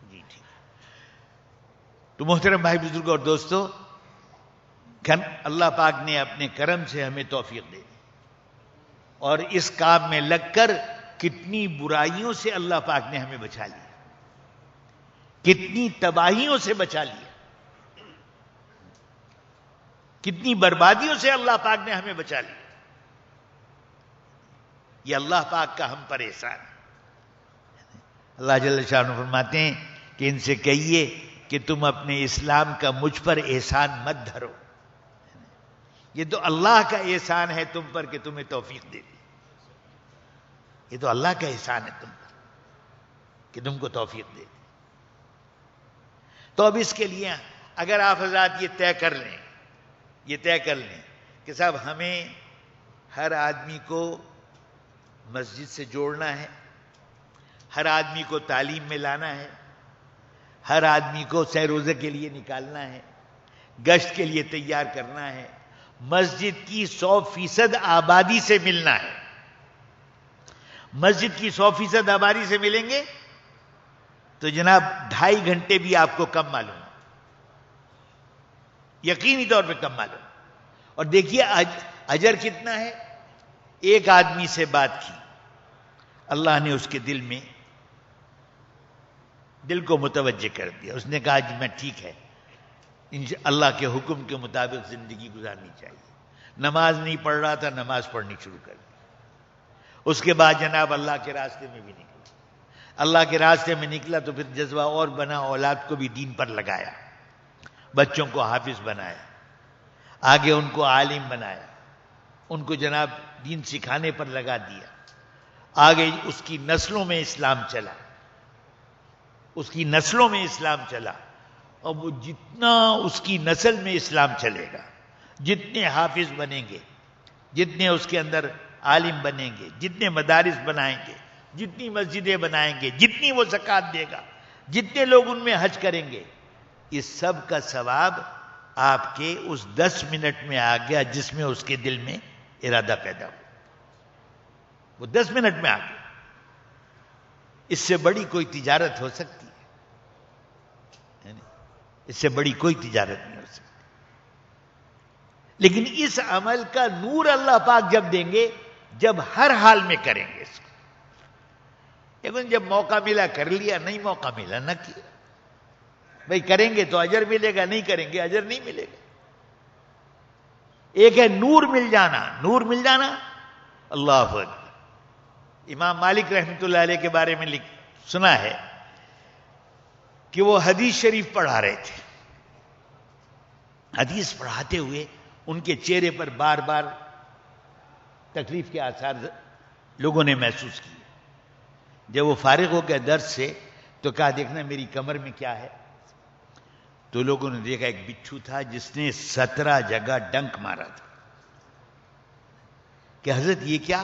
جی ٹھیک. تو محترم بھائی بزرگ اور دوستو، اللہ پاک نے اپنے کرم سے ہمیں توفیق دے دی اور اس کام میں لگ کر کتنی برائیوں سے اللہ پاک نے ہمیں بچا لیا، کتنی تباہیوں سے بچا لیا، کتنی بربادیوں سے اللہ پاک نے ہمیں بچا لیا. یہ اللہ پاک کا ہم پر احسان ہے۔ اللہ جل شانہ فرماتے ہیں کہ ان سے کہیے کہ تم اپنے اسلام کا مجھ پر احسان مت دھرو، یہ تو اللہ کا احسان ہے تم پر کہ تمہیں توفیق دے دی، یہ تو اللہ کا احسان ہے تم پر کہ تم کو توفیق دے دی۔ تو اب اس کے لیے اگر آپ حضرات یہ طے کر لیں کہ صاحب ہمیں ہر آدمی کو مسجد سے جوڑنا ہے، ہر آدمی کو تعلیم میں لانا ہے، ہر آدمی کو سہ روزے کے لیے نکالنا ہے، گشت کے لیے تیار کرنا ہے، مسجد کی 100% آبادی سے ملنا ہے۔ مسجد کی 100% آبادی سے ملیں گے تو جناب 2.5 گھنٹے بھی آپ کو کم معلوم، یقینی طور پہ کم معلوم۔ اور دیکھیے اجر کتنا ہے، ایک آدمی سے بات کی، اللہ نے اس کے دل کو متوجہ کر دیا، اس نے کہا جی میں ٹھیک ہے، اللہ کے حکم کے مطابق زندگی گزارنی چاہیے۔ نماز نہیں پڑھ رہا تھا، نماز پڑھنی شروع کر دی۔ اس کے بعد جناب اللہ کے راستے میں بھی نکلا، اللہ کے راستے میں نکلا تو پھر جذبہ اور بنا، اولاد کو بھی دین پر لگایا، بچوں کو حافظ بنایا، آگے ان کو عالم بنایا، ان کو جناب دین سکھانے پر لگا دیا۔ آگے اس کی نسلوں میں اسلام چلا، اب وہ جتنا اس کی نسل میں اسلام چلے گا، جتنے حافظ بنیں گے، جتنے اس کے اندر عالم بنیں گے، جتنے مدارس بنائیں گے، جتنی مسجدیں بنائیں گے، جتنی وہ زکوٰۃ دے گا، جتنے لوگ ان میں حج کریں گے، اس سب کا ثواب آپ کے اس 10 منٹ میں آ گیا جس میں اس کے دل میں ارادہ پیدا ہو، وہ 10 منٹ میں آ گیا۔ اس سے بڑی کوئی تجارت ہو سکتی ہے؟ اس سے بڑی کوئی تجارت نہیں ہو سکتی۔ لیکن اس عمل کا نور اللہ پاک جب دیں گے جب ہر حال میں کریں گے اس کو۔ لیکن جب موقع ملا کر لیا، نہیں موقع ملا نہ کیا۔ بھئی کریں گے تو اجر ملے گا، نہیں کریں گے اجر نہیں ملے گا۔ ایک ہے نور مل جانا، اللہ اکبر۔ امام مالک رحمۃ اللہ علیہ کے بارے میں سنا ہے کہ وہ حدیث شریف پڑھا رہے تھے، حدیث پڑھاتے ہوئے ان کے چہرے پر بار بار تکلیف کے آثار لوگوں نے محسوس کیے۔ جب وہ فارغ ہو گئے درس سے تو کہا دیکھنا میری کمر میں کیا ہے، تو لوگوں نے دیکھا ایک بچھو تھا جس نے 17 جگہ ڈنک مارا تھا۔ کہ حضرت یہ کیا؟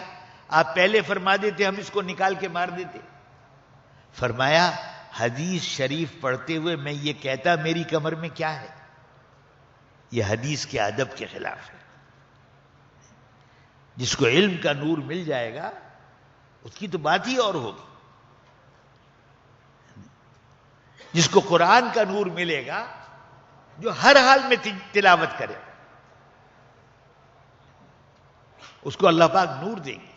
آپ پہلے فرما دیتے ہم اس کو نکال کے مار دیتے۔ فرمایا حدیث شریف پڑھتے ہوئے میں یہ کہتا میری کمر میں کیا ہے، یہ حدیث کے ادب کے خلاف ہے۔ جس کو علم کا نور مل جائے گا اس کی تو بات ہی اور ہوگی، جس کو قرآن کا نور ملے گا جو ہر حال میں تلاوت کرے اس کو اللہ پاک نور دیں گے،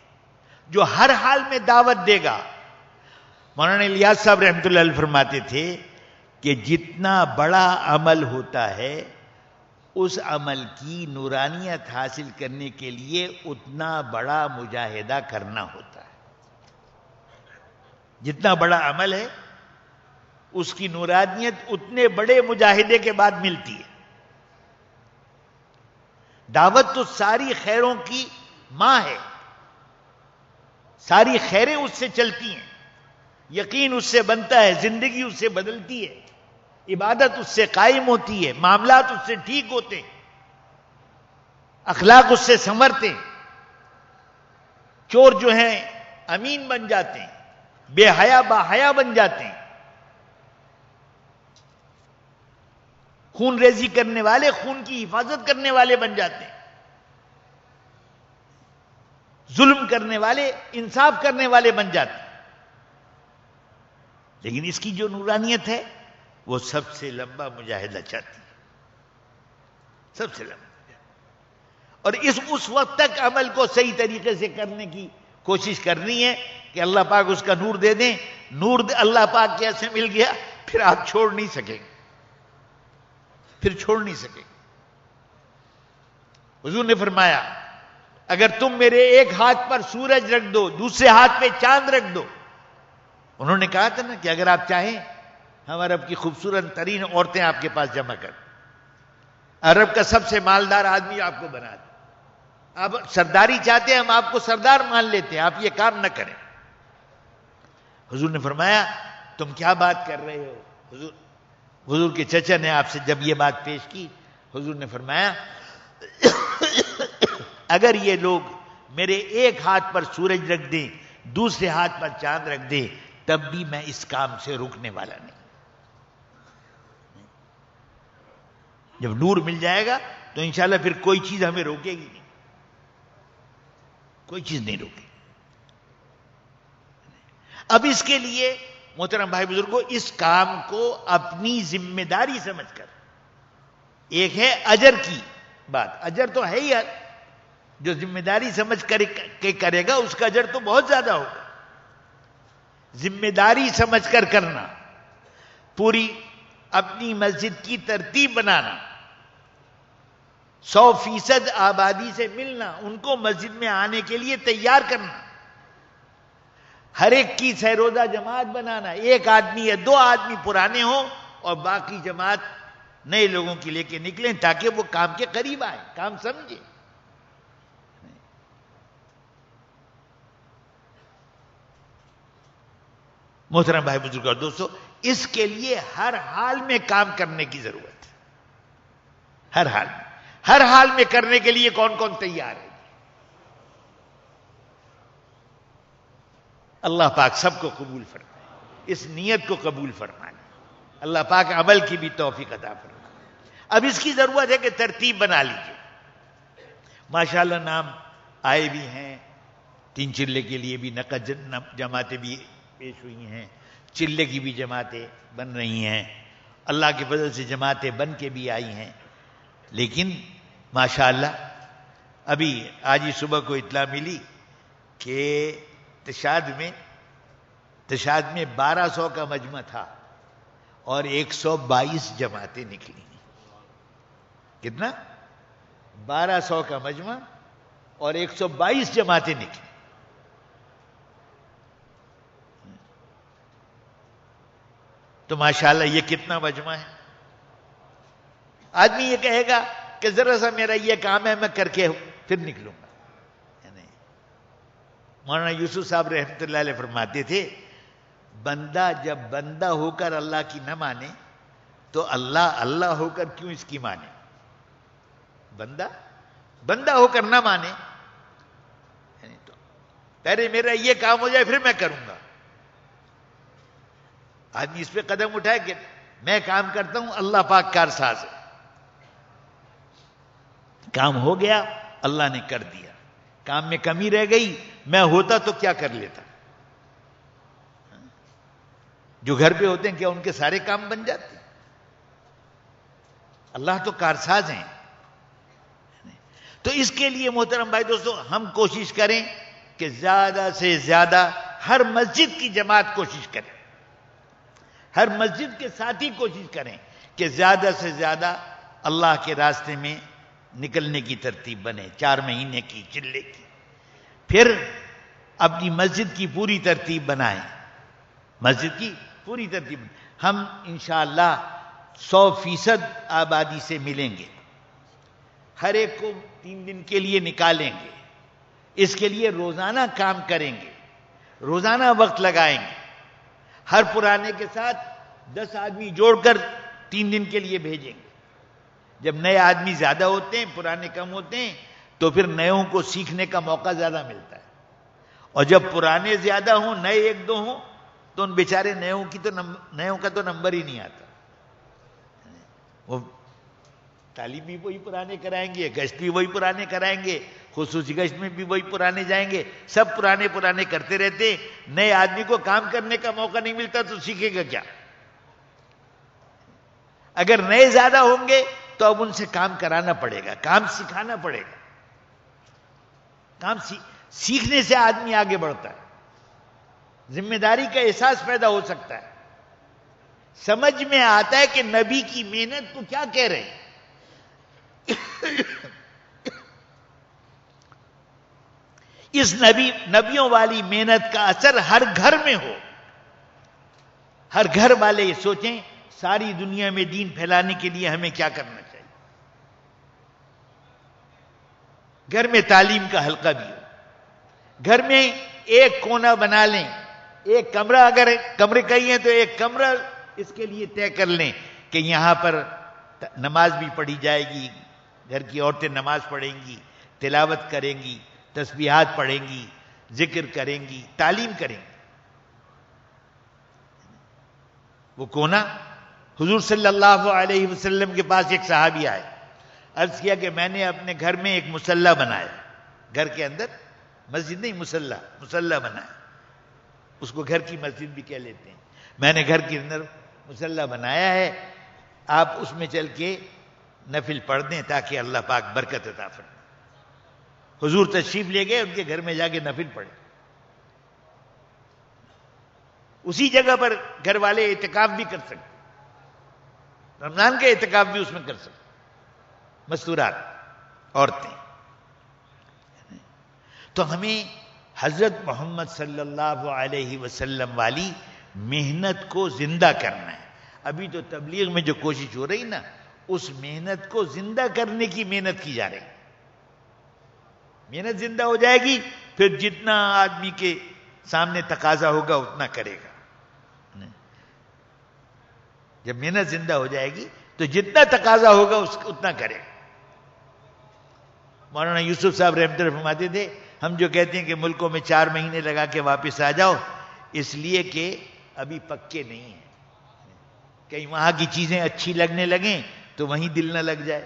جو ہر حال میں دعوت دے گا۔ مولانا الیاس صاحب رحمۃ اللہ علیہ فرماتے تھے کہ جتنا بڑا عمل ہوتا ہے اس عمل کی نورانیت حاصل کرنے کے لیے اتنا بڑا مجاہدہ کرنا ہوتا ہے۔ جتنا بڑا عمل ہے اس کی نورانیت اتنے بڑے مجاہدے کے بعد ملتی ہے۔ دعوت تو ساری خیروں کی ماں ہے، ساری خیریں اس سے چلتی ہیں، یقین اس سے بنتا ہے، زندگی اس سے بدلتی ہے، عبادت اس سے قائم ہوتی ہے، معاملات اس سے ٹھیک ہوتے ہیں، اخلاق اس سے سنورتے ہیں، چور جو ہیں امین بن جاتے ہیں، بے حیا با حیا بن جاتے ہیں، خون ریزی کرنے والے خون کی حفاظت کرنے والے بن جاتے ہیں، ظلم کرنے والے انصاف کرنے والے بن جاتے ہیں۔ لیکن اس کی جو نورانیت ہے وہ سب سے لمبا مجاہدہ چاہتی ہے، سب سے لمبا۔ اور اس وقت تک عمل کو صحیح طریقے سے کرنے کی کوشش کرنی ہے کہ اللہ پاک اس کا نور دے دیں۔ نور اللہ پاک کے ایسے مل گیا پھر آپ چھوڑ نہیں سکیں گے، پھر چھوڑ نہیں سکیں گے۔ حضور نے فرمایا اگر تم میرے ایک ہاتھ پر سورج رکھ دو، دوسرے ہاتھ پہ چاند رکھ دو. انہوں نے کہا تھا نا کہ اگر آپ چاہیں ہم عرب کی خوبصورت ترین عورتیں آپ کے پاس جمع کر، عرب کا سب سے مالدار آدمی آپ کو بنا دیں. آپ سرداری چاہتے ہیں، ہم آپ کو سردار مان لیتے ہیں، آپ یہ کام نہ کریں. حضور نے فرمایا تم کیا بات کر رہے ہو؟ حضور کے چچا نے آپ سے جب یہ بات پیش کی، حضور نے فرمایا اگر یہ لوگ میرے ایک ہاتھ پر سورج رکھ دیں، دوسرے ہاتھ پر چاند رکھ دیں، تب بھی میں اس کام سے رکنے والا نہیں. جب نور مل جائے گا تو انشاءاللہ پھر کوئی چیز ہمیں روکے گی نہیں، کوئی چیز نہیں روکے. اب اس کے لیے محترم بھائی بزرگوں، اس کام کو اپنی ذمہ داری سمجھ کر، ایک ہے اجر کی بات، اجر تو ہے ہی، جو ذمہ داری سمجھ کر کے کرے گا اس کا اجر تو بہت زیادہ ہوگا. ذمہ داری سمجھ کر کرنا، پوری اپنی مسجد کی ترتیب بنانا، 100% آبادی سے ملنا، ان کو مسجد میں آنے کے لیے تیار کرنا، ہر ایک کی سہروزہ جماعت بنانا، ایک آدمی یا 2 آدمی پرانے ہوں اور باقی جماعت نئے لوگوں کی لے کے نکلیں تاکہ وہ کام کے قریب آئیں، کام سمجھیں. محترم بھائی بزرگ اور دوستو، اس کے لیے ہر حال میں کام کرنے کی ضرورت ہے. ہر حال میں کرنے کے لیے کون کون تیار ہے؟ اللہ پاک سب کو قبول فرمائے، اس نیت کو قبول فرمائے. اللہ پاک عمل کی بھی توفیق عطا فرمائے. اب اس کی ضرورت ہے کہ ترتیب بنا لیجیے. ماشاءاللہ نام آئے بھی ہیں، 3 چلے کے لیے بھی نقد جماعتیں بھی پیش ہوئی ہیں، چلے کی بھی جماعتیں بن رہی ہیں، اللہ کے فضل سے جماعتیں بن کے بھی آئی ہیں. لیکن ماشاءاللہ ابھی آج ہی صبح کو اطلاع ملی کہ تشاد میں 1200 کا مجمع تھا اور 122 جماعتیں نکلی. کتنا؟ 1200 کا مجمع اور 122 جماعتیں نکلی. تو ماشاءاللہ یہ کتنا مجمع ہے. آدمی یہ کہے گا کہ ذرا سا میرا یہ کام ہے، میں کر کے پھر نکلوں گا. مولانا یوسف صاحب رحمۃ اللہ علیہ فرماتے تھے بندہ جب بندہ ہو کر اللہ کی نہ مانے تو اللہ ہو کر کیوں اس کی مانے. بندہ ہو کر نہ مانے، تو پہلے میرا یہ کام ہو جائے پھر میں کروں گا. آدمی اس پہ قدم اٹھائے کہ میں کام کرتا ہوں، اللہ پاک کارساز ہے. کام ہو گیا، اللہ نے کر دیا. کام میں کمی رہ گئی، میں ہوتا تو کیا کر لیتا. جو گھر پہ ہوتے ہیں کیا ان کے سارے کام بن جاتے؟ اللہ تو کارساز ہیں. تو اس کے لیے محترم بھائی دوستو، ہم کوشش کریں کہ زیادہ سے زیادہ ہر مسجد کی جماعت کوشش کریں، ہر مسجد کے ساتھی کوشش کریں کہ زیادہ سے زیادہ اللہ کے راستے میں نکلنے کی ترتیب بنے. 4 مہینے کی چلے کی، پھر اپنی مسجد کی پوری ترتیب بنائیں. مسجد کی پوری ترتیب ہم انشاءاللہ 100% آبادی سے ملیں گے، ہر ایک کو 3 دن کے لیے نکالیں گے. اس کے لیے روزانہ کام کریں گے، روزانہ وقت لگائیں گے. ہر پرانے کے ساتھ 10 آدمی جوڑ کر 3 دن کے لیے بھیجیں گے. جب نئے آدمی زیادہ ہوتے ہیں، پرانے کم ہوتے ہیں، تو پھر نئےوں کو سیکھنے کا موقع زیادہ ملتا ہے. اور جب پرانے زیادہ ہوں، نئے 1-2 ہوں، تو ان بیچارے نئےوں کا تو نمبر ہی نہیں آتا. وہ تعلیم بھی وہی پرانے کرائیں گے، گشت بھی وہی پرانے کرائیں گے، خصوصی گشت میں بھی وہی پرانے جائیں گے، سب پرانے کرتے رہتے. نئے آدمی کو کام کرنے کا موقع نہیں ملتا تو سیکھے گا کیا؟ اگر نئے زیادہ ہوں گے تو اب ان سے کام کرانا پڑے گا، کام سکھانا پڑے گا. کام سیکھنے سے آدمی آگے بڑھتا ہے، ذمہ داری کا احساس پیدا ہو سکتا ہے، سمجھ میں آتا ہے کہ نبی کی محنت تو کیا کہہ رہے ہیں. اس نبیوں والی محنت کا اثر ہر گھر میں ہو. ہر گھر والے یہ سوچیں ساری دنیا میں دین پھیلانے کے لیے ہمیں کیا کرنا چاہیے. گھر میں تعلیم کا حلقہ بھی ہو. گھر میں ایک کونا بنا لیں. ایک کمرہ اگر کمرے کا ہی ہے تو ایک کمرہ اس کے لیے طے کر لیں کہ یہاں پر نماز بھی پڑھی جائے گی. گھر کی عورتیں نماز پڑھیں گی, تلاوت کریں گی, تسبیحات پڑھیں گی, ذکر کریں گی, تعلیم کریں گی. وہ کونا حضور صلی اللہ علیہ وسلم کے پاس ایک صحابی آئے, عرض کیا کہ میں نے اپنے گھر میں ایک مصلی بنایا. گھر کے اندر مسجد نہیں, مصلی بنایا. اس کو گھر کی مسجد بھی کہہ لیتے ہیں. میں نے گھر کے اندر مصلی بنایا ہے, آپ اس میں چل کے نفل پڑھ دیں تاکہ اللہ پاک برکت عطا فرمائے. حضور تشریف لے گئے, ان کے گھر میں جا کے نفل پڑھے. اسی جگہ پر گھر والے اعتکاف بھی کر سکتے, رمضان کا اعتکاف بھی اس میں کر سکتے. مستورات عورتیں. تو ہمیں حضرت محمد صلی اللہ علیہ وسلم والی محنت کو زندہ کرنا ہے. ابھی تو تبلیغ میں جو کوشش ہو رہی نا, اس محنت کو زندہ کرنے کی محنت کی جا رہی. محنت زندہ ہو جائے گی, پھر جتنا آدمی کے سامنے تقاضا ہوگا اتنا کرے گا. جب محنت زندہ ہو جائے گی تو جتنا تقاضا ہوگا اتنا کرے گا. مولانا یوسف صاحب رحمۃ اللہ فرماتے تھے, ہم جو کہتے ہیں کہ ملکوں میں 4 مہینے لگا کے واپس آ جاؤ, اس لیے کہ ابھی پکے نہیں ہیں. کہیں وہاں کی چیزیں اچھی لگنے لگیں تو وہیں دل نہ لگ جائے.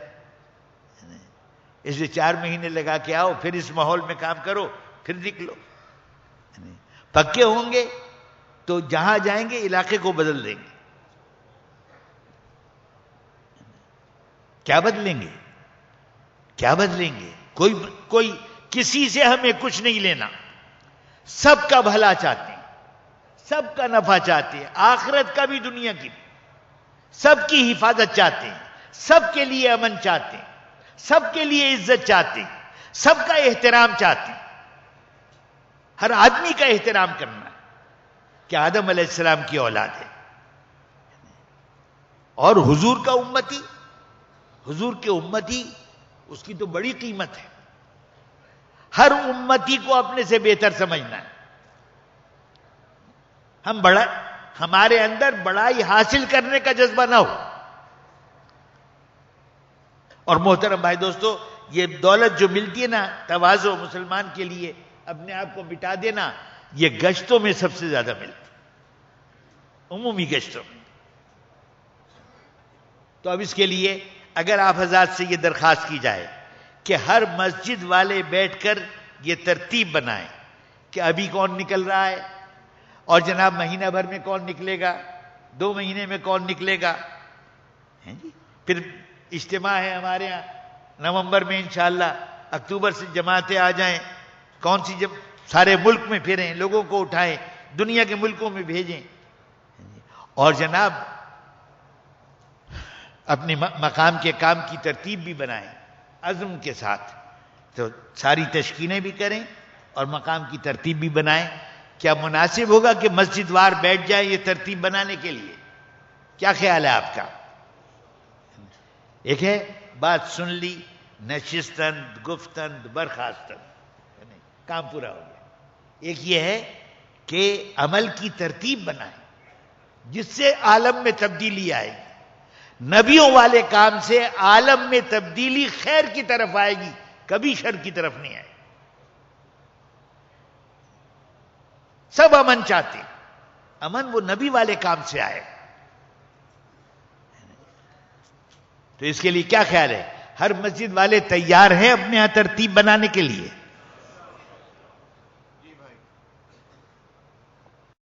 اس لیے 4 مہینے لگا کے آؤ, پھر اس ماحول میں کام کرو, پھر نکلو. پکے ہوں گے تو جہاں جائیں گے علاقے کو بدل دیں گے. کیا بدلیں گے؟ کیا بدلیں گے؟ کوئی کسی سے ہمیں کچھ نہیں لینا. سب کا بھلا چاہتے ہیں, سب کا نفع چاہتے ہیں, آخرت کا بھی دنیا کی بھی. سب کی حفاظت چاہتے ہیں, سب کے لیے امن چاہتے ہیں, سب کے لیے عزت چاہتے ہیں, سب کا احترام چاہتے ہیں. ہر آدمی کا احترام کرنا ہے کہ آدم علیہ السلام کی اولاد ہے اور حضور کا امتی. حضور کے امتی, اس کی تو بڑی قیمت ہے. ہر امتی کو اپنے سے بہتر سمجھنا ہے. ہمارے اندر بڑائی حاصل کرنے کا جذبہ نہ ہو. اور محترم بھائی دوستو, یہ دولت جو ملتی ہے نا, تواضع مسلمان کے لیے اپنے آپ کو مٹا دینا, یہ گشتوں میں سب سے زیادہ ملتی, عمومی گشتوں میں. تو اب اس کے لیے اگر آپ حضرات سے یہ درخواست کی جائے کہ ہر مسجد والے بیٹھ کر یہ ترتیب بنائیں کہ ابھی کون نکل رہا ہے, اور جناب مہینہ بھر میں کون نکلے گا, 2 مہینے میں کون نکلے گا. پھر اجتماع ہے ہمارے ہاں نومبر میں انشاءاللہ, اکتوبر سے جماعتیں آ جائیں, کون سی سارے ملک میں پھریں, لوگوں کو اٹھائیں, دنیا کے ملکوں میں بھیجیں, اور جناب اپنے مقام کے کام کی ترتیب بھی بنائیں عزم کے ساتھ. تو ساری تشکیلیں بھی کریں اور مقام کی ترتیب بھی بنائیں. کیا مناسب ہوگا کہ مسجد وار بیٹھ جائیں یہ ترتیب بنانے کے لیے؟ کیا خیال ہے آپ کا؟ ایک ہے بات سن لی, نشستند گفتند برخاستند, کام پورا ہو گیا. ایک یہ ہے کہ عمل کی ترتیب بنائیں جس سے عالم میں تبدیلی آئے گی. نبیوں والے کام سے عالم میں تبدیلی خیر کی طرف آئے گی, کبھی شر کی طرف نہیں آئے گی. سب امن چاہتے ہیں, امن وہ نبی والے کام سے آئے. تو اس کے لیے کیا خیال ہے؟ ہر مسجد والے تیار ہیں اپنے یہاں ترتیب بنانے کے لیے؟